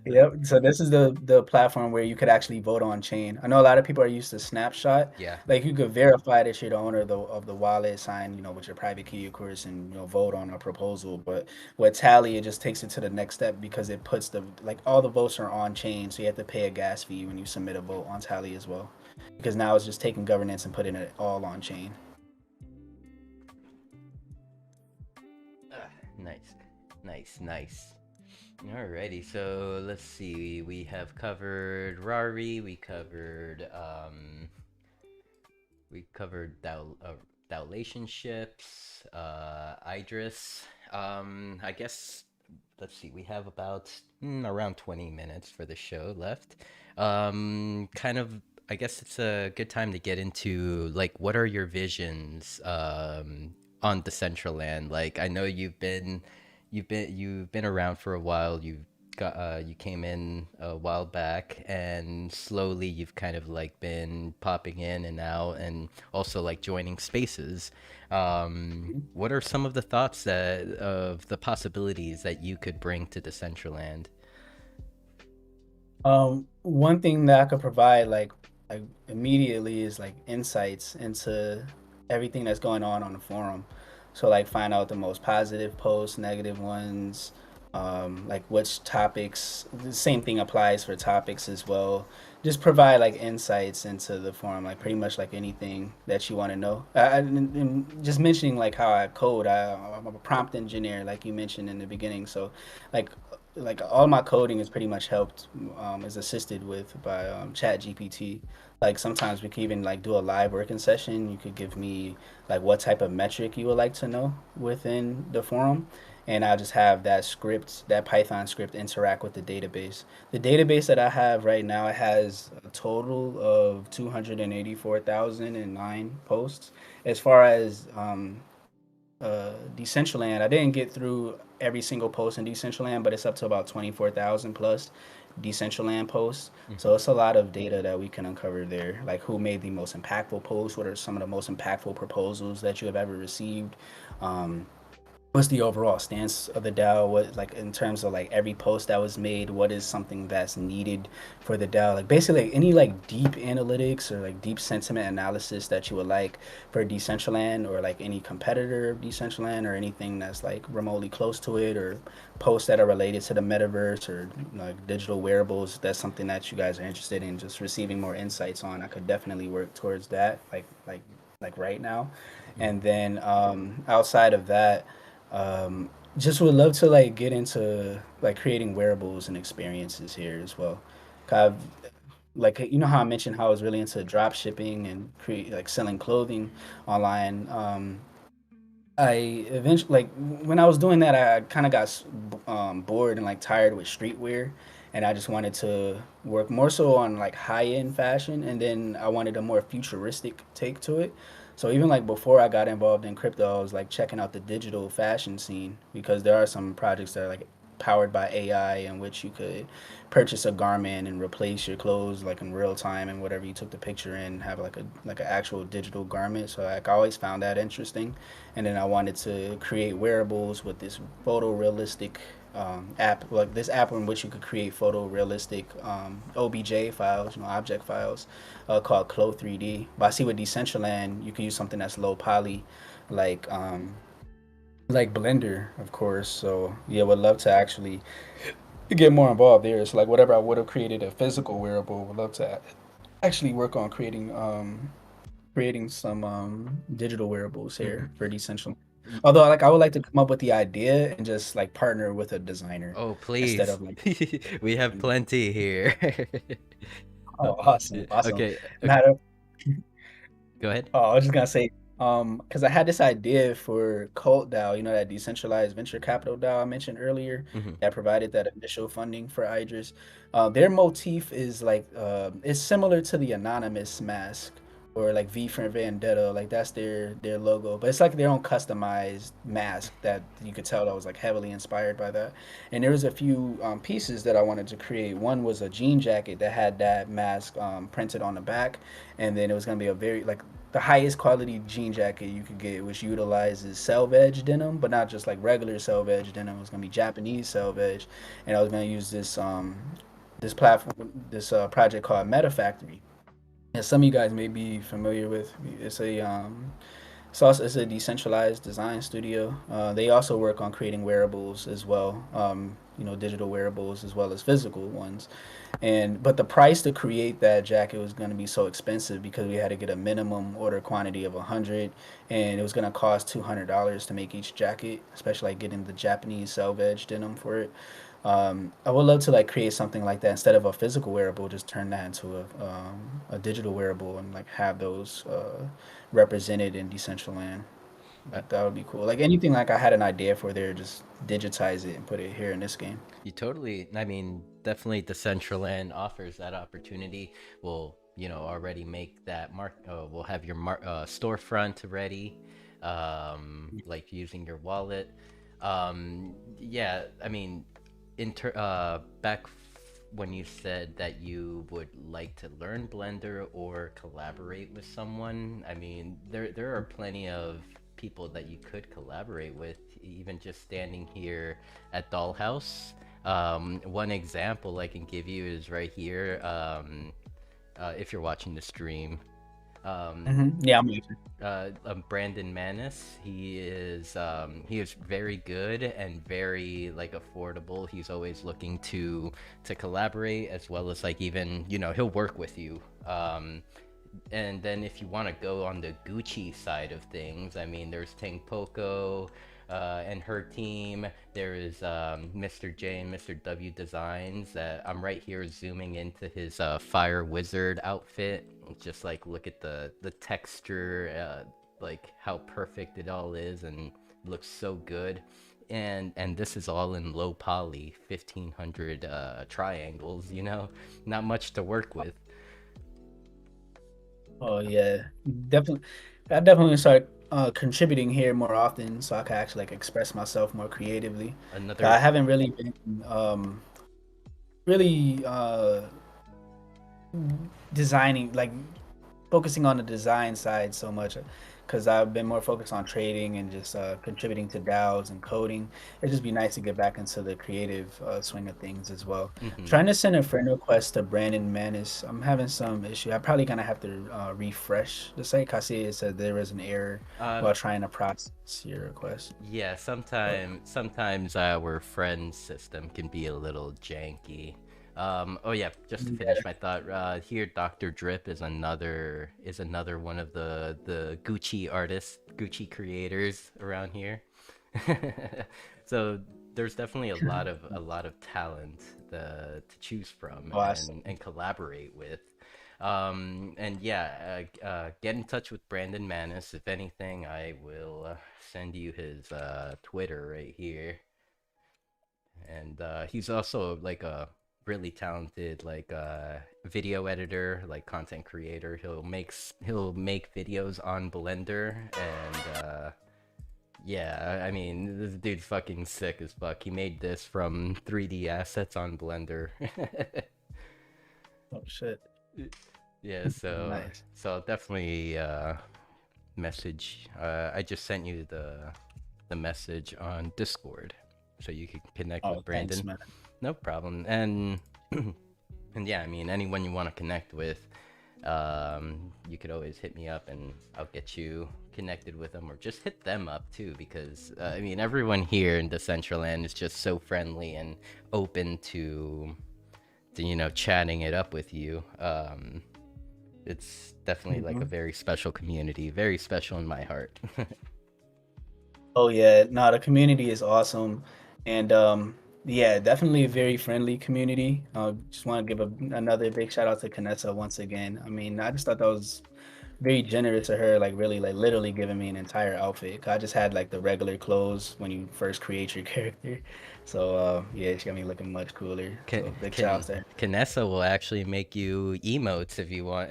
Yep. So this is the platform where you could actually vote on chain. I know a lot of people are used to Snapshot. Yeah. Like you could verify that you're the owner of the wallet, sign, with your private key, of course, and vote on a proposal. But with Tally, it just takes it to the next step because it puts the like all the votes are on chain, so you have to pay a gas fee when you submit a vote on Tally as well. Because now it's just taking governance and putting it all on chain. Ah, nice, nice. Alrighty, so let's see. We have covered Rari. We covered relationships. Idris. I guess let's see. We have about around 20 minutes for the show left. Kind of. I guess it's a good time to get into like what are your visions on Decentraland? Like I know you've been around for a while. You came in a while back, and slowly you've kind of like been popping in and out, and also like joining spaces. What are some of the thoughts of the possibilities that you could bring to Decentraland? One thing that I could provide like immediately is like insights into everything that's going on the forum. So like find out the most positive posts, negative ones, like which topics. The same thing applies for topics as well. Just provide like insights into the forum, like pretty much like anything that you want to know. And just mentioning like how I code, I'm a prompt engineer, like you mentioned in the beginning. So like all my coding is pretty much helped is assisted with by chat gpt. Like sometimes we can even like do a live working session. You could give me like what type of metric you would like to know within the forum, and I'll just have that python script interact with the database that I have right now. It has a total of 284,009 posts. As far as Decentraland. I didn't get through every single post in Decentraland, but it's up to about 24,000 plus Decentraland posts. So Mhm. it's a lot of data that we can uncover there. Like who made the most impactful posts? What are some of the most impactful proposals that you have ever received? Um, what's the overall stance of the DAO? What like in terms of like every post that was made, what is something that's needed for the DAO? Like basically like, any like deep analytics or like deep sentiment analysis that you would like for Decentraland or like any competitor of Decentraland or anything that's like remotely close to it or posts that are related to the metaverse or like digital wearables. That's something that you guys are interested in just receiving more insights on. I could definitely work towards that like right now. And Mhm. then outside of that, um, just would love to like get into like creating wearables and experiences here as well. I've like how I mentioned how I was really into drop shipping and create like selling clothing online. I eventually like when I was doing that, I kind of got bored and like tired with streetwear, and I just wanted to work more so on like high end fashion, and then I wanted a more futuristic take to it. So even like before I got involved in crypto, I was like checking out the digital fashion scene because there are some projects that are like powered by AI in which you could purchase a garment and replace your clothes like in real time and whatever you took the picture in have like an actual digital garment. So like I always found that interesting, and then I wanted to create wearables with this photorealistic app, like this app in which you could create photorealistic OBJ files, object files, called Clo 3D. But I see with Decentraland, you could use something that's low poly, like Blender, of course. So yeah, would love to actually get more involved there. So like whatever I would have created a physical wearable, would love to actually work on creating some digital wearables Mhm. here for Decentral. Y- Although like I would like to come up with the idea and just like partner with a designer Oh, instead please. of like We have plenty here. oh awesome, awesome. Okay, Matter go ahead. oh, I was just gonna say because I had this idea for Cult DAO, that decentralized venture capital DAO I mentioned earlier Mhm. that provided that initial funding for Idris. Their motif is like it's similar to the anonymous mask or like V for Vendetta, like that's their logo, but it's like their own customized mask that you could tell that was like heavily inspired by that. And there was a few pieces that I wanted to create. One was a jean jacket that had that mask printed on the back, and then it was gonna be a very like the highest quality jean jacket you could get, which utilizes selvedge denim, but not just like regular selvedge denim. It was gonna be Japanese selvedge, and I was gonna use this platform, this project called Meta Factory. And some of you guys may be familiar with. It's a decentralized design studio. They also work on creating wearables as well. Digital wearables as well as physical ones. But the price to create that jacket was going to be so expensive because we had to get a minimum order quantity of 100, and it was going to cost $200 to make each jacket, especially like getting the Japanese selvedge denim for it. I would love to like create something like that instead of a physical wearable. Just turn that into a digital wearable and like have those represented in Decentraland. Uh, That would be cool. Like anything like I had an idea for there, just digitize it and put it here in this game. you totally, I mean, definitely Decentraland offers that opportunity. We'll, already make that we'll have your storefront ready, like using your wallet. Yeah, I mean, back when you said that you would like to learn Blender or collaborate with someone, I mean, there are plenty of people that you could collaborate with, even just standing here at DollHouse. One example I can give you is right here. If you're watching the stream, um, Yeah, I'm with you. Brandon Manis. He is very good and very like affordable. He's always looking to collaborate, as well as like even he'll work with you. And then if you want to go on the Gucci side of things, I mean, there's Tang Poco and her team. There is Mr. J and Mr. W Designs. I'm right here zooming into his Fire Wizard outfit. Just like look at the texture, like how perfect it all is, and looks so good. And this is all in low poly, 1500 triangles. Not much to work with. Oh yeah, definitely. I definitely start contributing here more often, so I can actually like express myself more creatively. 'Cause I Another haven't really been really designing like focusing on the design side so much because I've been more focused on trading and just contributing to DAOs and coding. It'd just be nice to get back into the creative swing of things as well. mhm. Trying to send a friend request to Brandon Manis. I'm having some issue. I'm probably gonna have to refresh the site. 'Cause I see it said there was an error while trying to process your request. Yeah, But sometimes our friend system can be a little janky. Oh yeah, just to finish yeah. my thought, here Dr. Drip is another one of the Gucci artists, Gucci creators around here. So there's definitely a lot of talent to choose from Awesome. and collaborate with. And yeah, get in touch with Brandon Manis. If anything, I will send you his Twitter right here. And he's also like a really talented like video editor, like content creator. He'll make videos on Blender, and yeah, I mean, this dude's fucking sick as fuck. He made this from 3D assets on Blender. Oh shit. Yeah, so Nice. so definitely message. I just sent you the message on Discord, so you can connect Oh, with thanks, Brandon. man. No problem. And and yeah, I mean, anyone you want to connect with, you could always hit me up, and I'll get you connected with them, or just hit them up too, because I mean, everyone here in Decentraland is just so friendly and open to chatting it up with you. It's definitely like a Mhm. very special community, very special in my heart. Oh yeah, no, the community is awesome, and yeah, definitely a very friendly community. Just want to give another big shout out to Canessa once again. I mean, I just thought that was very generous of her, like really, like literally giving me an entire outfit. 'Cause I just had like the regular clothes when you first create your character, so yeah, she got me looking much cooler. can So big shout can out to her. Canessa will actually make you emotes if you want.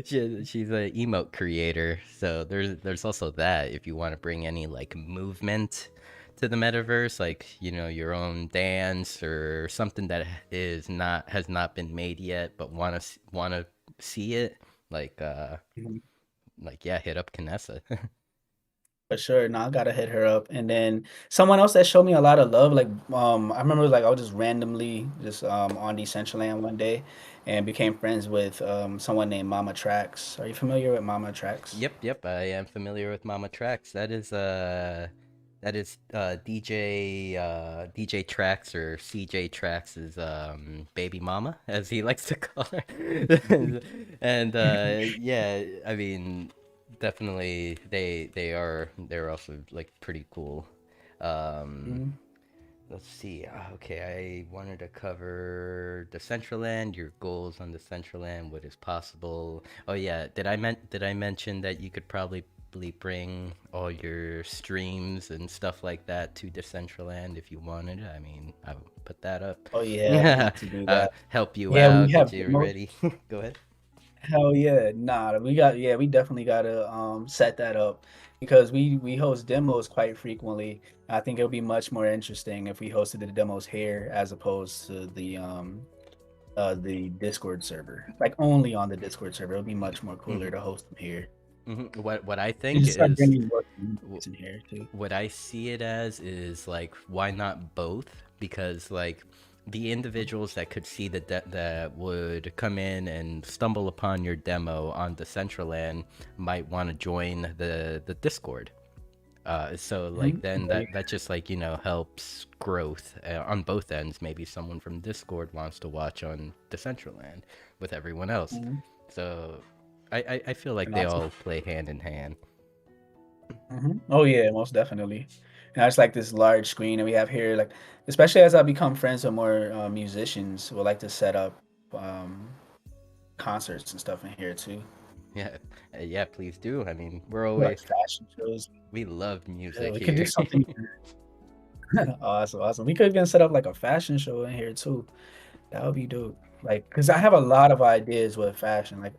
She's a emote creator, so there's also that if you want to bring any like movement to the metaverse, like your own dance or something that has not been made yet, but want to see it. Like Mhm. yeah, hit up Kanessa. For sure. No, I gotta hit her up. And then someone else that showed me a lot of love, like I remember like I was just randomly just on Decentraland one day and became friends with someone named Mama Tracks. Are you familiar with Mama Tracks? Yep, I am familiar with Mama Tracks. That is DJ Trax or CJ Trax's baby mama, as he likes to call her. And yeah, I mean, definitely they're also like pretty cool. Um, Mhm. let's see. Okay, I wanted to cover Decentraland, your goals on Decentraland, what is possible. Oh yeah, did I mention that you could probably bring all your streams and stuff like that to Decentraland if you wanted? I mean, I would put that up. Oh yeah, I want to do that. Help you Yeah, we out, get have you demos. ready. Go ahead. Hell yeah. Nah, we definitely gotta set that up because we host demos quite frequently. I think it'll be much more interesting if we hosted the demos here as opposed to the Discord server. Like only on the Discord server. It'll be much more cooler Hmm. to host them here. What I And think just start is bringing more communities in here too. what I see it as is like, why not both? Because like the individuals that could see that would come in and stumble upon your demo on Decentraland might want to join the Discord. So like Mhm. then Oh, yeah. that just like helps growth on both ends. Maybe someone from Discord wants to watch on Decentraland with everyone else. Mhm. So I feel like And they that's all play hand in hand. Oh yeah, most definitely. And it's like this large screen that we have here, like especially as I become friends with more musicians, we like to set up um, concerts and stuff in here too. Yeah, yeah, please do. I mean, Like fashion shows. we love Yeah, music we could do here. something. Awesome, awesome. We could even set up like a fashion show in here too. That would be dope. Like, cause I have a lot of ideas with fashion. Like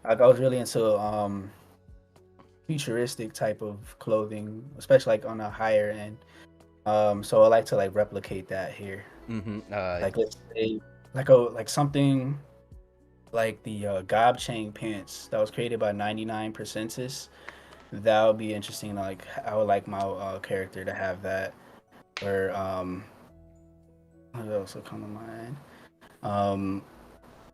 I was really into futuristic type of clothing, especially like on a higher end. So I like to like replicate that here. Mm-hmm. Like let's say like something like the Gob Chain pants that was created by 99 Percentis. That would be interesting. Like I would like my character to have that. Or what else would come to mind? Um,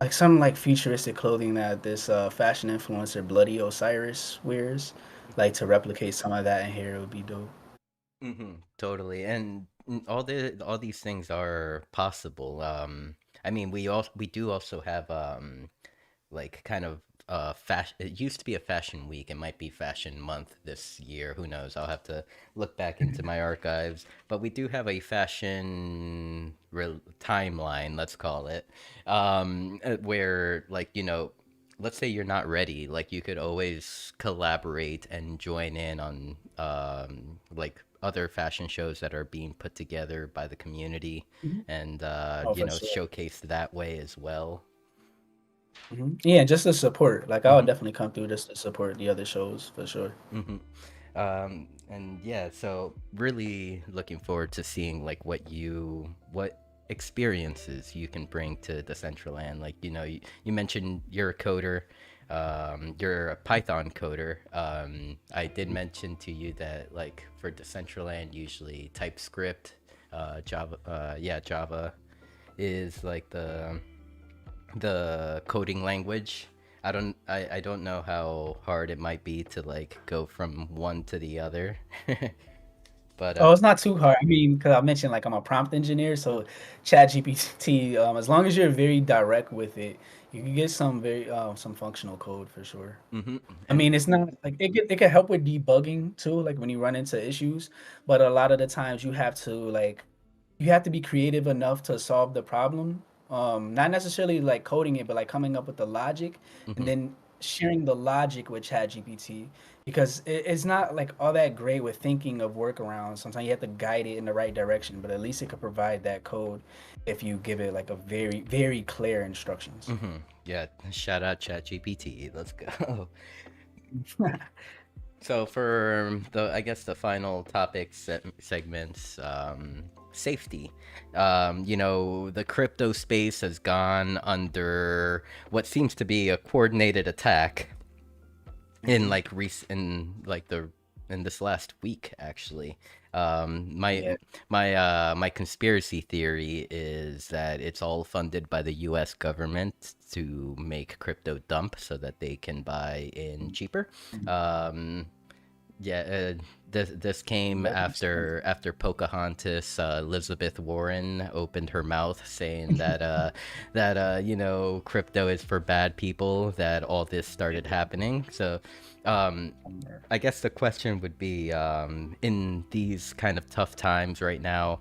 like some like futuristic clothing that this fashion influencer Bloody Osiris wears. Like to replicate some of that in here would be dope. Totally. And all these things are possible. I mean, we do also have like kind of fashion. It used to be a fashion week. It might be fashion month this year. Who knows? I'll have to look back into my archives. But we do have a fashion timeline, let's call it, where like let's say you're not ready, like you could always collaborate and join in on like other fashion shows that are being put together by the community Mhm. and Oh, for sure. showcased that way as well. Yeah, just to support. Like I would Hmm. definitely come through just to support the other shows for sure. Hmm. And yeah, so really looking forward to seeing like what experiences you can bring to Decentraland. Like you mentioned you're a coder, you're a Python coder. I did mention to you that like for Decentraland, usually TypeScript, Java, yeah, Java is like the coding language. I don't know how hard it might be to like go from one to the other. But Oh, it's not too hard. I mean, because I mentioned like I'm a prompt engineer, so ChatGPT, as long as you're very direct with it, you can get some very some functional code for sure. hmm I and mean, it's not like it can help with debugging too, like when you run into issues, but a lot of the times you have to be creative enough to solve the problem. Not necessarily like coding it, but like coming up with the logic and hmm then sharing the logic with ChatGPT because it's not like all that great with thinking of workarounds. Sometimes you have to guide it in the right direction, but at least it could provide that code if you give it like a very, very clear instructions. yeah, shout out ChatGPT. Let's go. So for the I guess the final topic segments, safety. The crypto space has gone under what seems to be a coordinated attack in Hmm. like in this last week, actually. My Yeah. my conspiracy theory is that it's all funded by the U.S. government to make crypto dump so that they can buy in cheaper. Um, yeah, this came That makes sense. after Pocahontas. Elizabeth Warren opened her mouth saying that crypto is for bad people. That all this started happening. So, um, I guess the question would be, in these kind of tough times right now,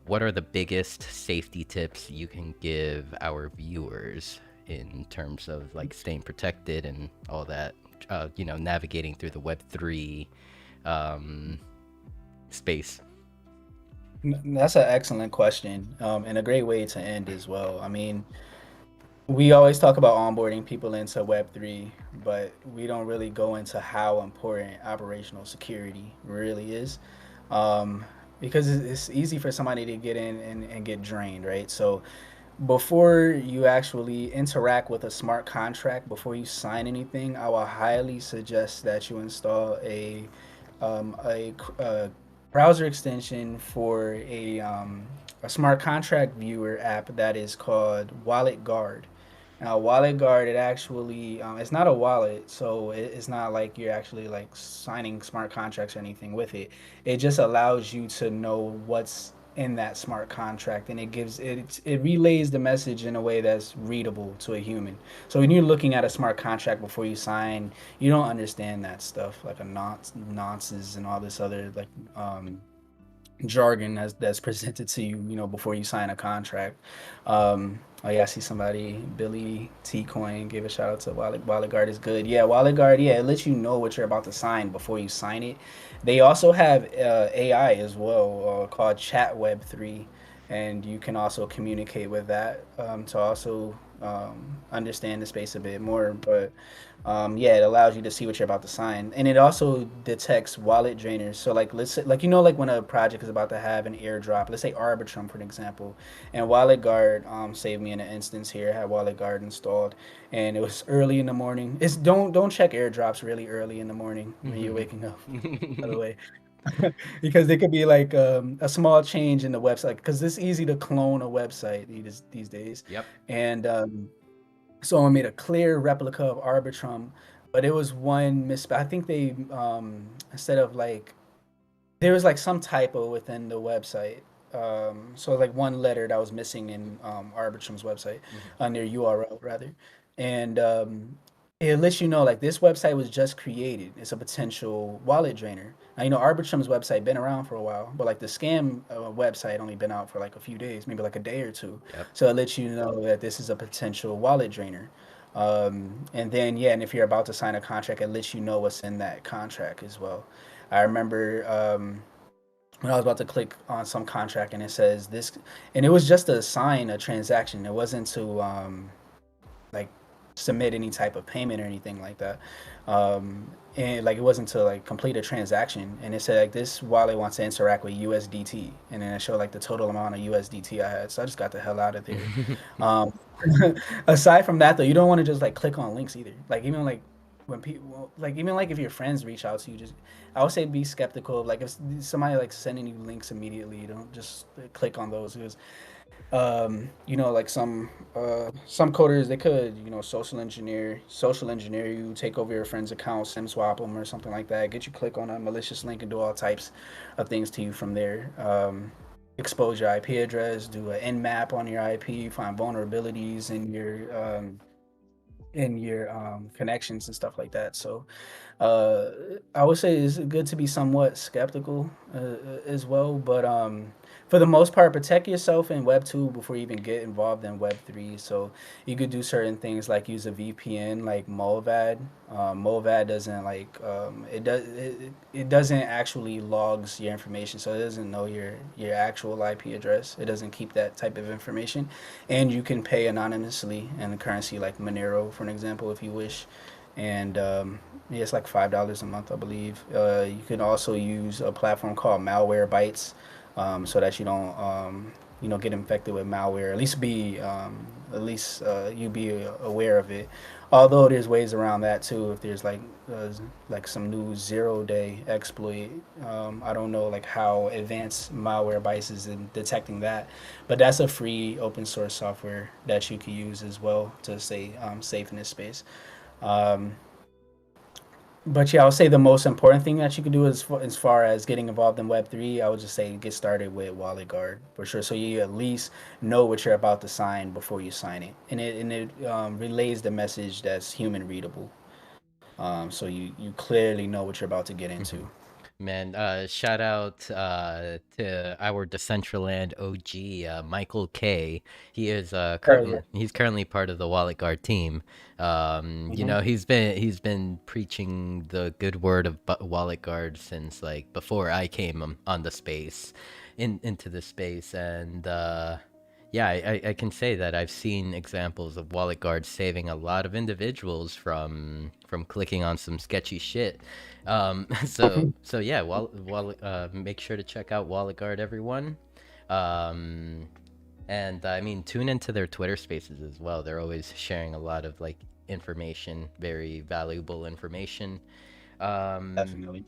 what are the biggest safety tips you can give our viewers in terms of like staying protected and all that? Navigating through the Web3 um, space. That's an excellent question, and a great way to end as well. I mean, we always talk about onboarding people into Web3, but we don't really go into how important operational security really is. Um, because it's easy for somebody to get in and get drained, right? So before you actually interact with a smart contract, before you sign anything, I will highly suggest that you install a browser extension for a smart contract viewer app that is called Wallet Guard. Now, Wallet Guard, it actually it's not a wallet, so it's not like you're actually like signing smart contracts or anything with it. It just allows you to know what's in that smart contract, and it relays the message in a way that's readable to a human. So when you're looking at a smart contract before you sign, you don't understand that stuff like a nonces and all this other like jargon that's presented to you, before you sign a contract. Oh yeah, I see somebody, Billy T Coin, gave a shout out to Wallet Guard is good. Yeah, Wallet Guard, yeah, it lets you know what you're about to sign before you sign it. They also have AI as well, called Chat Web 3, and you can also communicate with that to also understand the space a bit more. But yeah, it allows you to see what you're about to sign, and it also detects wallet drainers. So like let's say, like like when a project is about to have an airdrop, let's say Arbitrum for an example, and Wallet Guard saved me in an instance here. I had Wallet Guard installed, and it was early in the morning. It's don't check airdrops really early in the morning when you're waking up. By the way, because there could be like a small change in the website because it's easy to clone a website these days, Yep. and so I made a clear replica of Arbitrum, but it was one miss. I think they instead of like there was like some typo within the website. So like one letter that was missing in Arbitrum's website on their URL rather, and it lets you know like this website was just created. It's a potential wallet drainer. Now Arbitrum's website been around for a while, but like the scam website only been out for like a few days, maybe like a day or two. Yep. So it lets you know that this is a potential wallet drainer. And then yeah, and if you're about to sign a contract, it lets you know what's in that contract as well. I remember when I was about to click on some contract and it says this, and it was just to sign a transaction. It wasn't to like submit any type of payment or anything like that. And like it wasn't to like complete a transaction. And it said like this wallet wants to interact with USDT, and then it showed like the total amount of USDT I had. So I just got the hell out of there. Um, aside from that though, you don't want to just like click on links either. Like even like when people like even like if your friends reach out to you, just I would say be skeptical of like if somebody like sending you links immediately, you don't just click on those because like some coders they could social engineer you, take over your friend's account, sim swap them or something like that, get you click on a malicious link and do all types of things to you from there. Expose your IP address, do an nmap on your IP, find vulnerabilities in your connections and stuff like that. So uh, I would say it's good to be somewhat skeptical as well, but for the most part, protect yourself in Web 2 before you even get involved in Web 3. So you could do certain things like use a VPN like Molvad. Molvad doesn't it doesn't actually logs your information, so it doesn't know your actual IP address. It doesn't keep that type of information, and you can pay anonymously in a currency like Monero, for an example, if you wish. And yeah, it's like $5 a month, I believe. You can also use a platform called Malwarebytes. so that you don't get infected with malware. At least you be aware of it. Although there's ways around that too. If there's like some new 0-day exploit, I don't know like how advanced Malwarebytes is in detecting that, but that's a free open source software that you can use as well to stay safe in this space. Um, but yeah, I would say the most important thing that you can do as far as getting involved in Web3, I would just say get started with Wallet Guard for sure. So you at least know what you're about to sign before you sign it, and it relays the message that's human readable. So you clearly know what you're about to get into. Man, shout out to our Decentraland OG, Michael K. He is Oh yeah. he's currently part of the Wallet Guard team. You Hmm. know, he's been preaching the good word of Wallet Guard since like before I came on the space, into the space, and yeah, I can say that I've seen examples of Wallet Guard saving a lot of individuals from clicking on some sketchy shit. So yeah, make sure to check out Wallet Guard, everyone. Um, and I mean, tune into their Twitter Spaces as well. They're always sharing a lot of like information, very valuable information. Um, Definitely.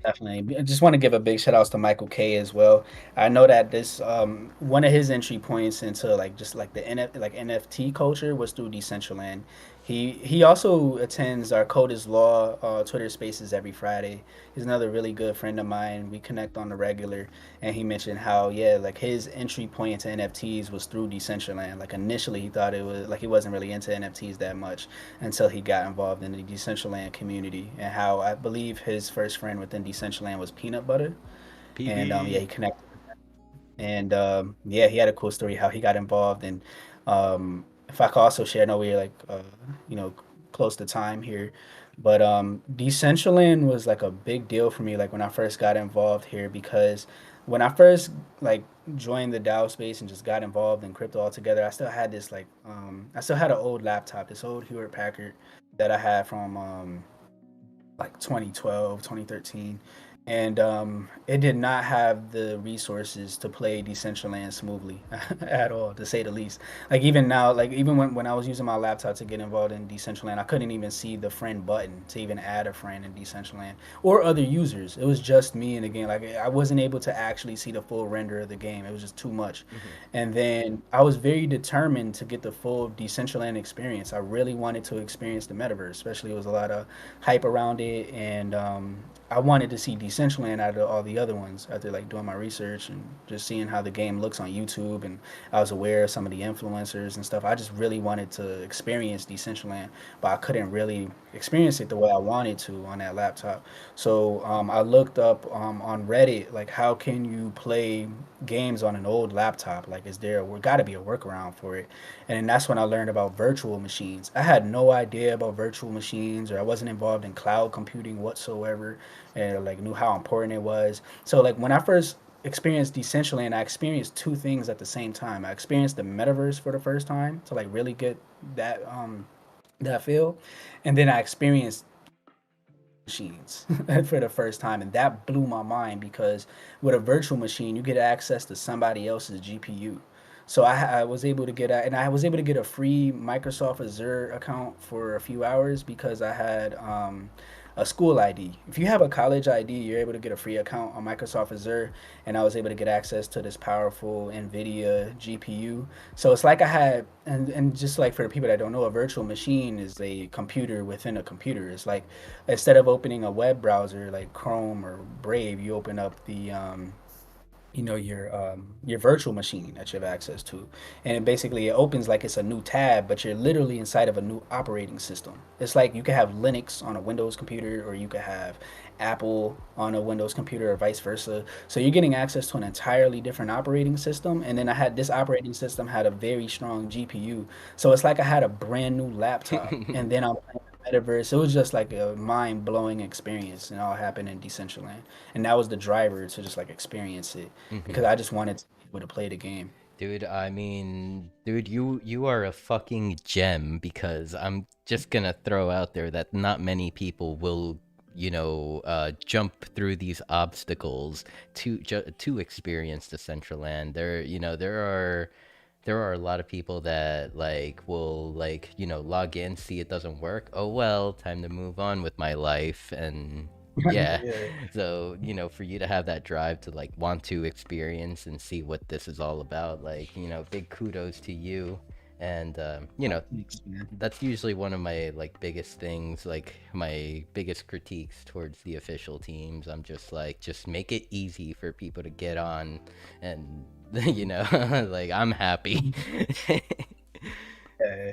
Definitely. I just want to give a big shout outs to Michael K as well. I know that this one of his entry points into like just like the NFT culture was through Decentraland. He also attends our Code is Law Twitter Spaces every Friday. He's another really good friend of mine. We connect on the regular, and he mentioned how yeah, like his entry point into NFTs was through Decentraland. Like initially, he thought it was like he wasn't really into NFTs that much until he got involved in the Decentraland community, and how I believe his first friend within Decentraland was Peanut Butter, and yeah, PB. he connected, and yeah, he had a cool story how he got involved, and if I could also share, I know we're like you know close to time here, but Decentraland was like a big deal for me, like when I first got involved here, because when I first like joined the DAO space and just got involved in crypto altogether, I still had this like I still had an old laptop, this old Hewlett Packard that I had from like 2012, 2013, and it did not have the resources to play Decentraland smoothly at all, to say the least. Like even now, like even when I was using my laptop to get involved in Decentraland, I couldn't even see the friend button to even add a friend in Decentraland or other users. It was just me in the game. Like I wasn't able to actually see the full render of the game. It was just too much. And then I was very determined to get the full Decentraland experience. I really wanted to experience the metaverse, especially it was a lot of hype around it, and I wanted to see Decentraland out of all the other ones after like doing my research and just seeing how the game looks on YouTube, and I was aware of some of the influencers and stuff. I just really wanted to experience Decentraland, but I couldn't really experience it the way I wanted to on that laptop. So I looked up on Reddit like how can you play games on an old laptop? Like is there got to be a workaround for it? And then that's when I learned about virtual machines. I had no idea about virtual machines, or I wasn't involved in cloud computing whatsoever, and like knew how important it was. So like when I first experienced Decentraland, I experienced two things at the same time. I experienced the metaverse for the first time to like really get that that feel, and then I experienced machines for the first time, and that blew my mind because with a virtual machine you get access to somebody else's GPU. So I was able to get and I was able to get a free Microsoft Azure account for a few hours because I had a school ID. If you have a college ID, you're able to get a free account on Microsoft Azure, and I was able to get access to this powerful NVIDIA GPU. So it's like I had, and just like for the people that don't know, a virtual machine is a computer within a computer. It's like instead of opening a web browser like Chrome or Brave, you open up the your virtual machine that you have access to, and it opens like it's a new tab, but you're literally inside of a new operating system. It's like you could have Linux on a Windows computer, or you could have Apple on a Windows computer, or vice versa. So you're getting access to an entirely different operating system, and then I had this operating system had a very strong GPU, so it's like I had a brand new laptop, and then I'm playing the metaverse. It was just like a mind blowing experience, and it all happened in Decentraland, and that was the driver to just like experience it because I just wanted to be able to play the game. Dude, I mean, dude, you are a fucking gem, because I'm just gonna throw out there that not many people will jump through these obstacles to experience Decentraland. There are a lot of people that like will like log in, see it doesn't work. Oh well, time to move on with my life. And yeah, Yeah. so for you to have that drive to like want to experience and see what this is all about, like big kudos to you. And Thanks, man. that's usually one of my like biggest things, like my biggest critiques towards the official teams. I'm just like, just make it easy for people to get on, and like I'm happy. Yeah.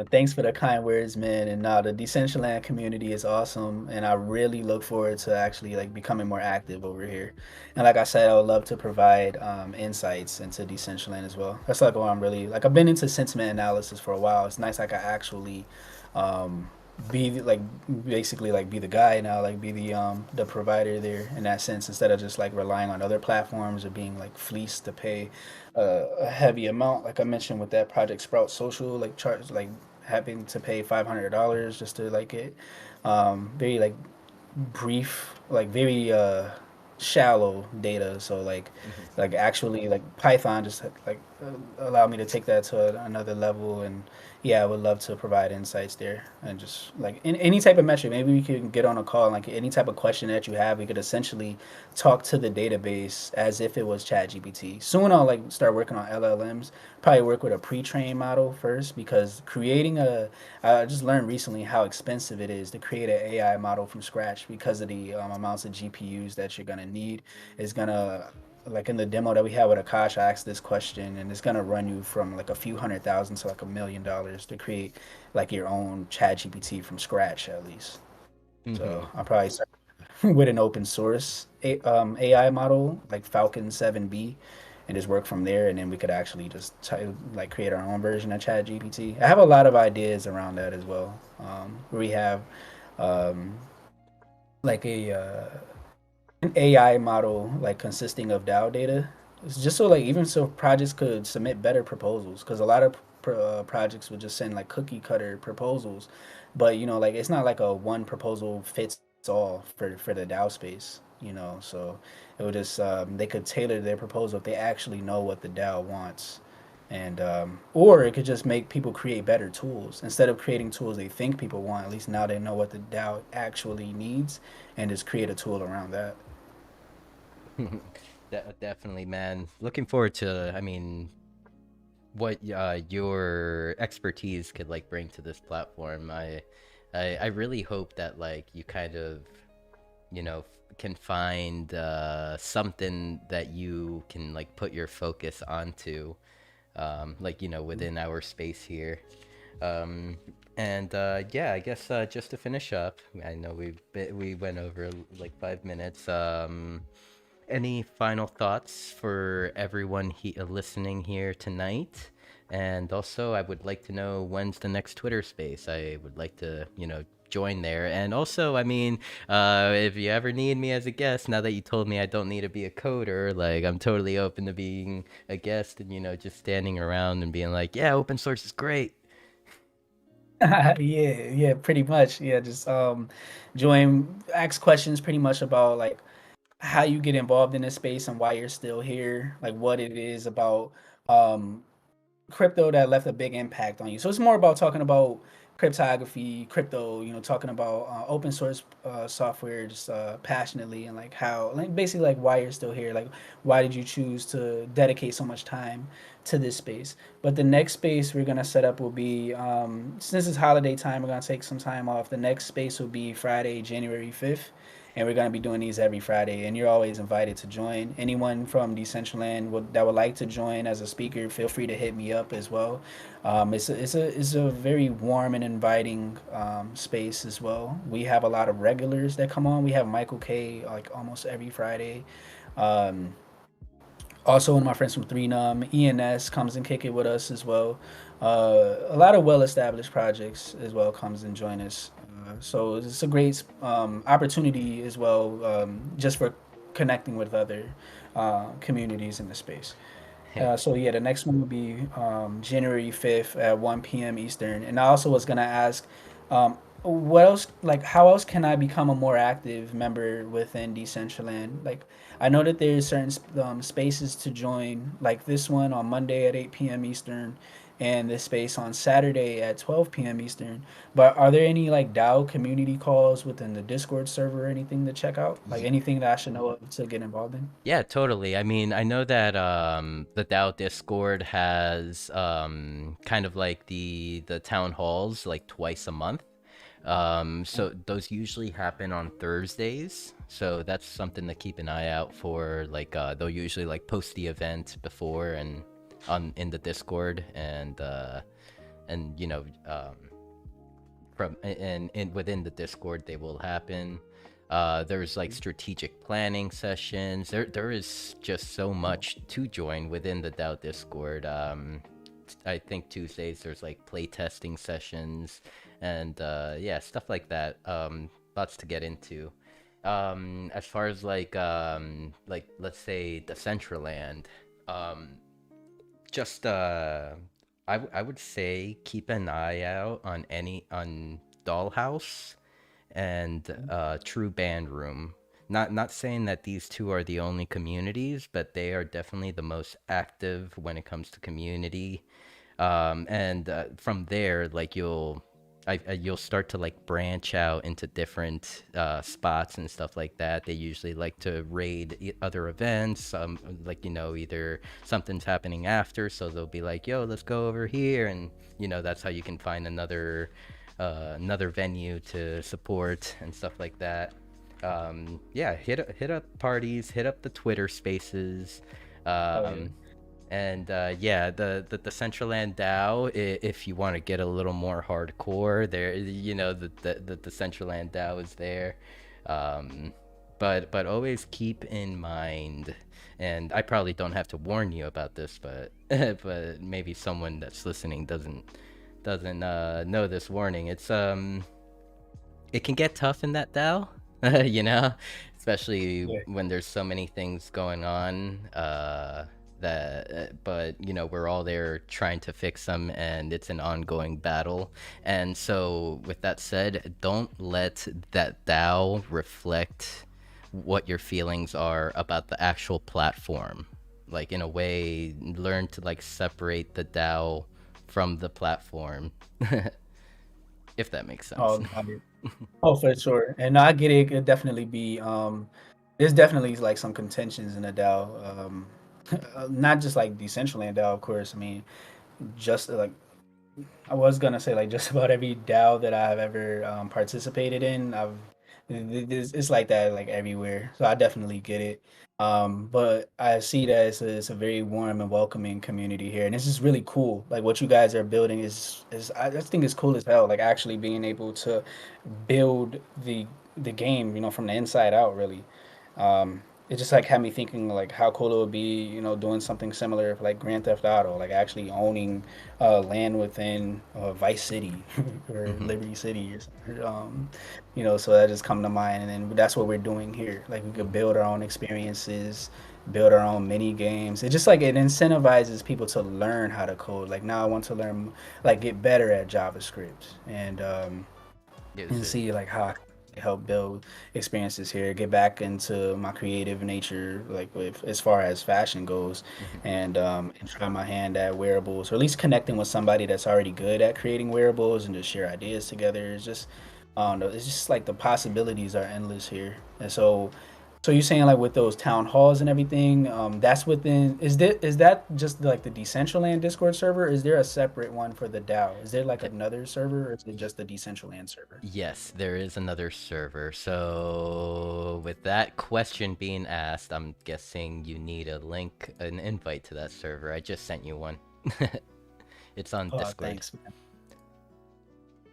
Thanks for the kind words, man. And the Decentraland community is awesome, and I really look forward to actually like becoming more active over here. And like I said, I would love to provide insights into Decentraland as well. That's like what I'm really like. I've been into sentiment analysis for a while. It's nice like I actually um, be like basically like be the guy now, like be the provider there in that sense, instead of just like relying on other platforms or being like fleeced to pay a heavy amount. Like I mentioned with that Project Sprout Social, like charge like having to pay $500 just to like get very like brief, like very shallow data. So Mhm. like actually like Python just like allow me to take that to another level. And yeah, I would love to provide insights there, and just like in any type of metric. Maybe we could get on a call, like any type of question that you have, we could essentially talk to the database as if it was ChatGPT. Soon I'll like start working on LLMs. Probably work with a pre-trained model first, because creating a I just learned recently how expensive it is to create an AI model from scratch, because of the amounts of GPUs that you're gonna need. Is gonna like in the demo that we had with Akash, I asked this question, and it's gonna run you from like a few hundred thousand to like $1 million to create like your own Chat GPT from scratch at least. So Mhm. I'll probably start with an open source AI model like Falcon 7B, and just work from there. And then we could actually just like create our own version of Chat GPT. I have a lot of ideas around that as well. Where we have um, like an AI model like consisting of DAO data. It's just so like even so projects could submit better proposals, because a lot of projects would just send like cookie cutter proposals, but like it's not like a one proposal fits all for the DAO space. So it would just they could tailor their proposal if they actually know what the DAO wants. And or it could just make people create better tools instead of creating tools they think people want. At least now they know what the DAO actually needs, and just create a tool around that. Definitely, man. Looking forward to, I mean, what your expertise could like bring to this platform. I really hope that like you kind of can find something that you can like put your focus onto, like within our space here. um and yeah, I guess just to finish up, I know we went over like 5 minutes. Any final thoughts for everyone listening here tonight? And also, I would like to know, when's the next Twitter space? I would like to, join there. And also, I mean, if you ever need me as a guest, now that you told me I don't need to be a coder, like I'm totally open to being a guest and, just standing around and being like, yeah, open source is great. Yeah, pretty much. Yeah, just join, ask questions pretty much about like how you get involved in this space and why you're still here, like what it is about um crypto that left a big impact on you. So it's more about talking about cryptography, crypto, talking about open source software just passionately, and like how, like basically like why you're still here, like why did you choose to dedicate so much time to this space. But the next space we're gonna set up will be since it's holiday time, we're gonna take some time off. The next space will be Friday, January 5th, and we're going to be doing these every Friday. And you're always invited to join. Anyone from Decentraland that would like to join as a speaker, feel free to hit me up as well. It's a very warm and inviting space as well. We have a lot of regulars that come on. We have Michael K like almost every Friday. Um, Also, one of my friends from 3Num, ENS, comes and kick it with us as well. A lot of well-established projects as well comes and join us. So it's a great opportunity as well, just for connecting with other communities in the space. So yeah, the next one will be January 5th at 1 p.m. Eastern. And I also was gonna ask, what else, like how else can I become a more active member within Decentraland? Like I know that there's certain spaces to join, like this one on Monday at 8 p.m. Eastern, and this space on Saturday at 12 p.m. Eastern. But are there any like DAO community calls within the Discord server or anything to check out? Like anything that I should know of to get involved in? Yeah, totally. I mean, I know that the DAO Discord has kind of like the town halls like twice a month. So those usually happen on Thursdays. So that's something to keep an eye out for. Like they'll usually like post the event before and on in the Discord and you know from and within the Discord they will happen. There's like strategic planning sessions. There is just so much to join within the DAO Discord. I think Tuesdays there's like playtesting sessions and yeah, stuff like that. Lots to get into. As far as like let's say Decentraland, um, just I would say keep an eye out on DollHouse and True Band Room. Not saying that these two are the only communities, but they are definitely the most active when it comes to community. And from there, like you'll start to like branch out into different spots and stuff like that. They usually like to raid other events, like either something's happening after, so they'll be like, "Yo, let's go over here," and that's how you can find another venue to support and stuff like that. Yeah, hit up parties, hit up the Twitter Spaces. Oh yeah. Um, and yeah, the Decentraland DAO, if you want to get a little more hardcore, there, the Decentraland DAO is there. Um, but always keep in mind, and I probably don't have to warn you about this, but but maybe someone that's listening doesn't know this warning. It can get tough in that DAO, you know, especially Yeah. when there's so many things going on. But we're all there trying to fix them, and it's an ongoing battle. And so, with that said, don't let that DAO reflect what your feelings are about the actual platform. Like in a way, learn to like separate the DAO from the platform, if that makes sense. Oh, got it. Oh, for sure. And no, I get it. It could definitely be there's definitely like some contentions in the DAO. Not just like Decentraland DAO, of course. I mean, just like I was gonna say like just about every DAO that I've ever participated in, it's like that like everywhere. So I definitely get it. But I see that it's a very warm and welcoming community here, and this is really cool. Like what you guys are building is I just think it's cool as hell. Like actually being able to build the game, from the inside out, really. It just like had me thinking like how cool it would be, doing something similar for like Grand Theft Auto, like actually owning land within Vice City or Hmm. Liberty City or something. So that just come to mind, and then that's what we're doing here. Like we could build our own experiences, build our own mini games. It just like it incentivizes people to learn how to code. Like now I want to learn, like get better at JavaScript and Yes. see like how I can help build experiences here, get back into my creative nature, like with as far as fashion goes, Mhm. and try my hand at wearables, or at least connecting with somebody that's already good at creating wearables and just share ideas together. It's just, I don't know, it's just like the possibilities are endless here. And so you're saying like with those town halls and everything, that's within, is that just like the Decentraland Discord server? Or is there a separate one for the DAO? Is there like Uh, another server, or is it just the Decentraland server? Yes, there is another server. So, with that question being asked, I'm guessing you need a link, an invite to that server. I just sent you one. It's on Oh, Discord. thanks, man.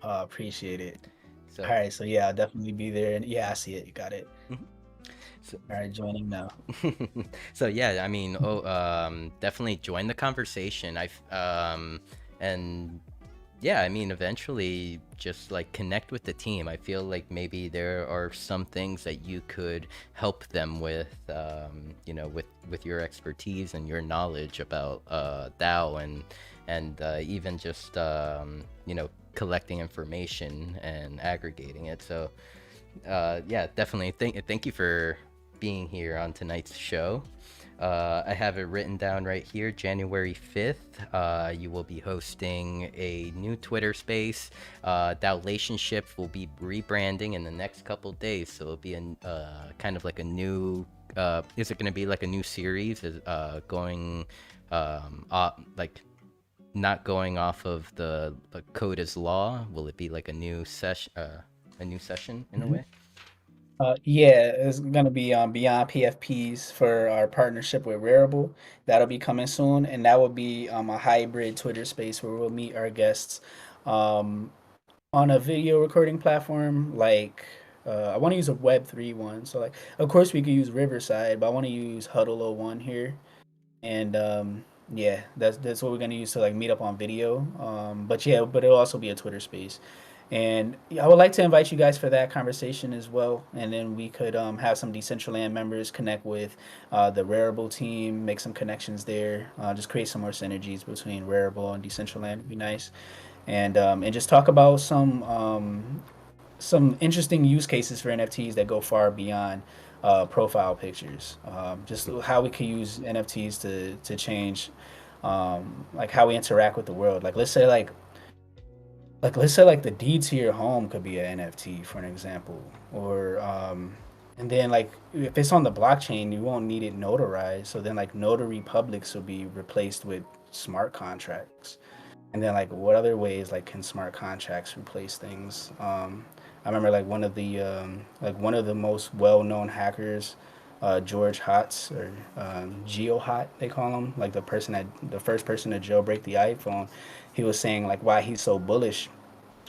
Appreciate it. All So, right, so yeah, I'll definitely be there. And yeah, I see it. You got it. mhm. So, All right, joining now. so yeah, I mean, definitely join the conversation. And yeah, I mean, eventually just like connect with the team. I feel like maybe there are some things that you could help them with, with your expertise and your knowledge about DAO and even just collecting information and aggregating it. So yeah, definitely thank you for being here on tonight's show. I have it written down right here, January 5th. You will be hosting a new Twitter space. Relationship will be rebranding in the next couple days, so it'll be a kind of like a new. Is it going to be like a new series? Is going like not going off of the code is law? Will it be like a new session? A new session in a Mhm. way? Yeah, it's gonna be beyond PFPs for our partnership with Rarible. That'll be coming soon, and that will be a hybrid Twitter space where we'll meet our guests um, on a video recording platform. Like, I want to use a Web3 one. So, like, of course, we could use Riverside, but I want to use Huddle01 here. And yeah, that's what we're gonna use to like meet up on video. But yeah, but it'll also be a Twitter space. And I would like to invite you guys for that conversation as well. And then we could have some Decentraland members connect with the Rarible team, make some connections there, just create some more synergies between Rarible and Decentraland would be nice. And just talk about some interesting use cases for NFTs that go far beyond profile pictures. Just how we could use NFTs to change like how we interact with the world. Like let's say like the deed to your home could be an NFT for an example, or and then like if it's on the blockchain, you won't need it notarized. So then like notary publics will be replaced with smart contracts. And then like what other ways like can smart contracts replace things? I remember like one of the most well-known hackers, George Hotz or GeoHot they call him, like the first person to jailbreak the iPhone. He was saying like why he's so bullish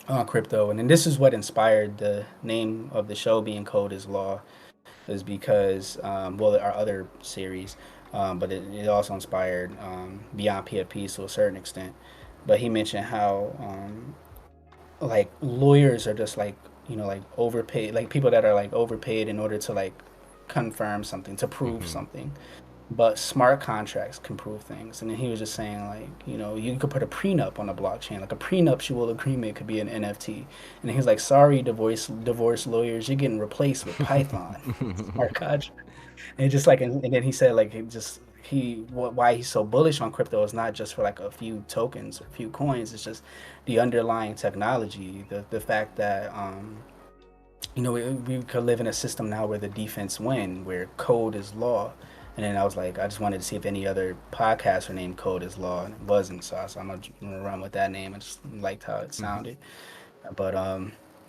on crypto, and then this is what inspired the name of the show being Code is Law, is because well there are other series, but it also inspired Beyond PFPs to a certain extent. But he mentioned how like lawyers are just like like overpaid, like people that are like overpaid in order to like confirm something, to prove Mm-hmm. something, but smart contracts can prove things. And then he was just saying like you could put a prenup on a blockchain, like a prenuptial agreement could be an NFT. And he was like, sorry, divorce lawyers, you're getting replaced with Python smart contracts. And just like, and then he said like why he's so bullish on crypto is not just for like a few tokens or a few coins. It's just the underlying technology, the fact that we could live in a system now where the defense win, where code is law. And then I was like, I just wanted to see if any other podcasts were named Code is Law, and it wasn't. So I'm gonna run with that name. I just liked how it sounded. But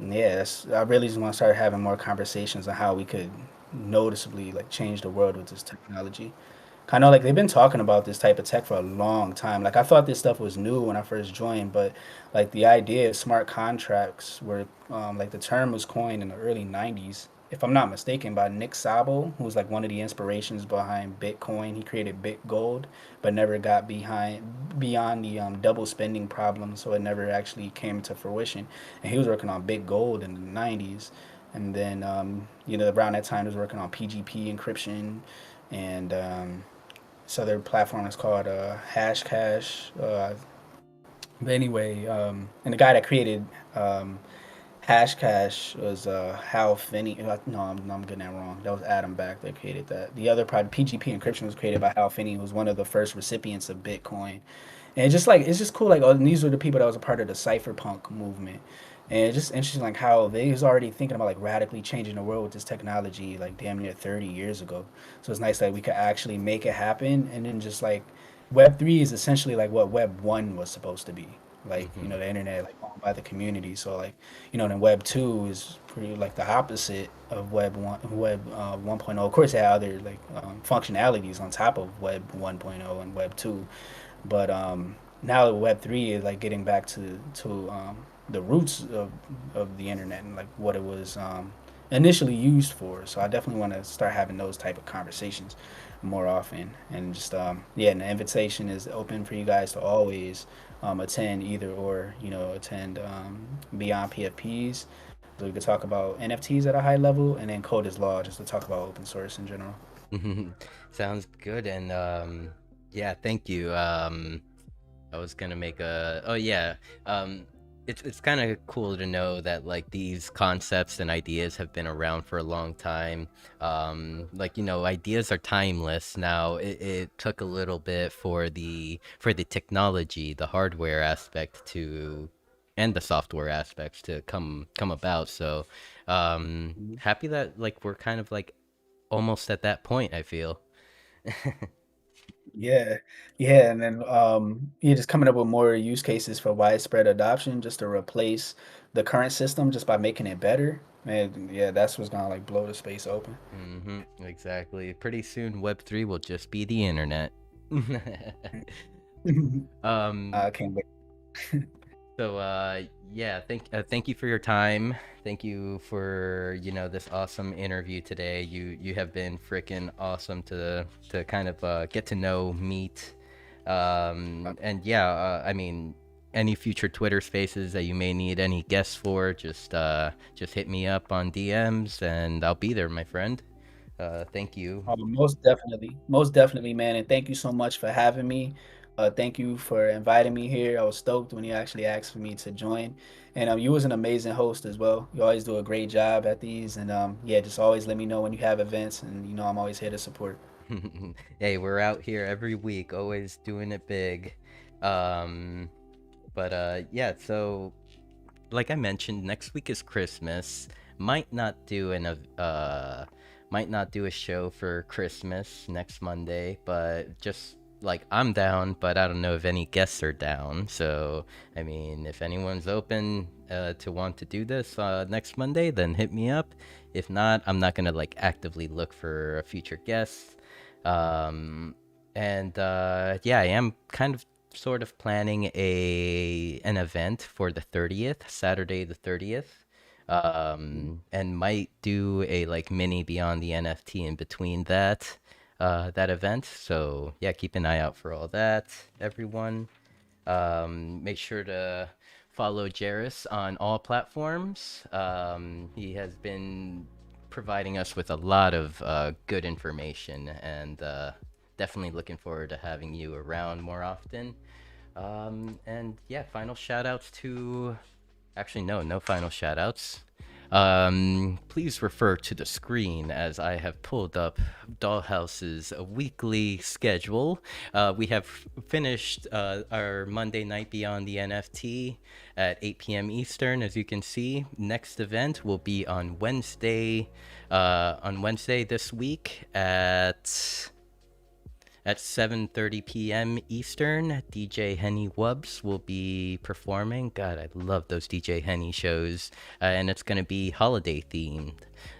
yeah, I really just want to start having more conversations on how we could noticeably like change the world with this technology. I know like they've been talking about this type of tech for a long time. Like I thought this stuff was new when I first joined, but like the idea of smart contracts were like the term was coined in the early 90s, if I'm not mistaken, by Nick Szabo, who was like one of the inspirations behind Bitcoin. He created Bitgold, but never got beyond the double spending problem, so it never actually came to fruition. And he was working on Bitgold in the 90s. And then around that time he was working on PGP encryption, and this other platform is called Hashcash. But anyway, and the guy that created Hashcash was Hal Finney. No, I'm getting that wrong. That was Adam Back that created that. The other project, PGP encryption, was created by Hal Finney, who was one of the first recipients of Bitcoin. And it's just cool. Like, oh, and these were the people that was a part of the cypherpunk movement. And it's just interesting, like how they was already thinking about like radically changing the world with this technology, like damn near 30 years ago. So it's nice that we could actually make it happen. And then just like Web3 is essentially like what Web 1 was supposed to be. Like Mm-hmm. the internet, like owned by the community. So like then Web 2 is pretty like the opposite of Web 1.0. Of course, it had other like functionalities on top of Web 1.0 and Web 2, but now Web 3 is like getting back to the roots of the internet and like what it was initially used for. So I definitely want to start having those type of conversations more often. And just yeah, and the invitation is open for you guys to always attend either or attend Beyond PFPs. So we could talk about NFTs at a high level, and then Code is Law just to talk about open source in general. Sounds good. And yeah, thank you. I was gonna make a. Oh yeah. it's kind of cool to know that like these concepts and ideas have been around for a long time. Like, you know, ideas are timeless. Now it took a little bit for the technology, the hardware aspect to and the software aspects to come about. So Mhm. happy that like we're kind of like almost at that point, I feel. Yeah, yeah, and then yeah, just coming up with more use cases for widespread adoption, just to replace the current system just by making it better. Man, yeah, that's what's gonna like blow the space open. Exactly. Pretty soon Web3 will just be the internet. um I can't wait. so yeah, thank you for your time. Thank you for, you know, this awesome interview today. You have been freaking awesome to kind of get to know, meet. And yeah, I mean, any future Twitter spaces that you may need any guests for, just hit me up on DMs and I'll be there, my friend. Thank you. Most definitely, man. And thank you so much for having me. Thank you for inviting me here. I was stoked when you actually asked for me to join. And you was an amazing host as well. You always do a great job at these. And yeah, just always let me know when you have events. And you know, I'm always here to support. Hey, we're out here every week, always doing it big. Um, but yeah, so like I mentioned, next week is Christmas. Might not do might not do a show for Christmas next Monday, but just like I'm down, but I don't know if any guests are down. So I mean, if anyone's open to want to do this next Monday, then hit me up. If not, I'm not gonna like actively look for a future guest. Um, and yeah, I am kind of sort of planning an event for the 30th, Saturday the 30th. And might do a like mini Beyond the NFT in between that event. So yeah, keep an eye out for all that, everyone. Make sure to follow Jaris on all platforms. He has been providing us with a lot of good information, and definitely looking forward to having you around more often. And yeah, final shout outs to. Actually, no final shout outs. Please refer to the screen as I have pulled up DollHouse's weekly schedule. We have finished our Monday night Beyond the NFT at 8 p.m. Eastern. As you can see, next event will be on Wednesday this week at 7:30 p.m. Eastern. DJ Henny Wubbs will be performing. God, I love those DJ Henny shows. And it's going to be holiday themed.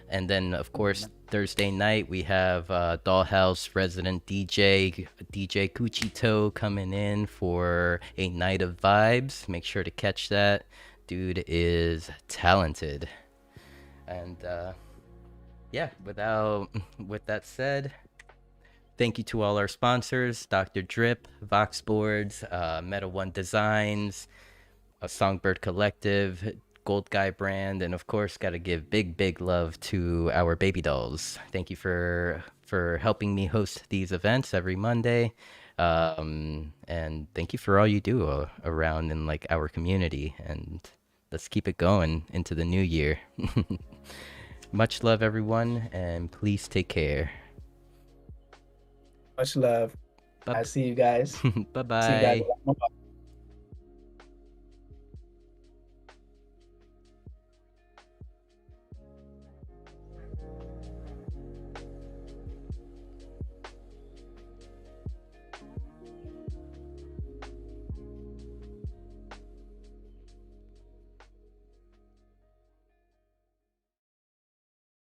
And then, of course, Thursday night, we have DollHouse resident DJ Cuchito coming in for a night of vibes. Make sure to catch that. Dude is talented. And yeah, with that said, thank you to all our sponsors, Dr. Drip, Voxboards, Meta One Designs, Songbird Collective, Gold Guy Brand, and of course, got to give big love to our baby dolls. Thank you for helping me host these events every Monday. And thank you for all you do around in like our community. And let's keep it going into the new year. Much love, everyone, and please take care. Much love. Bye I see you guys. bye See you guys. bye.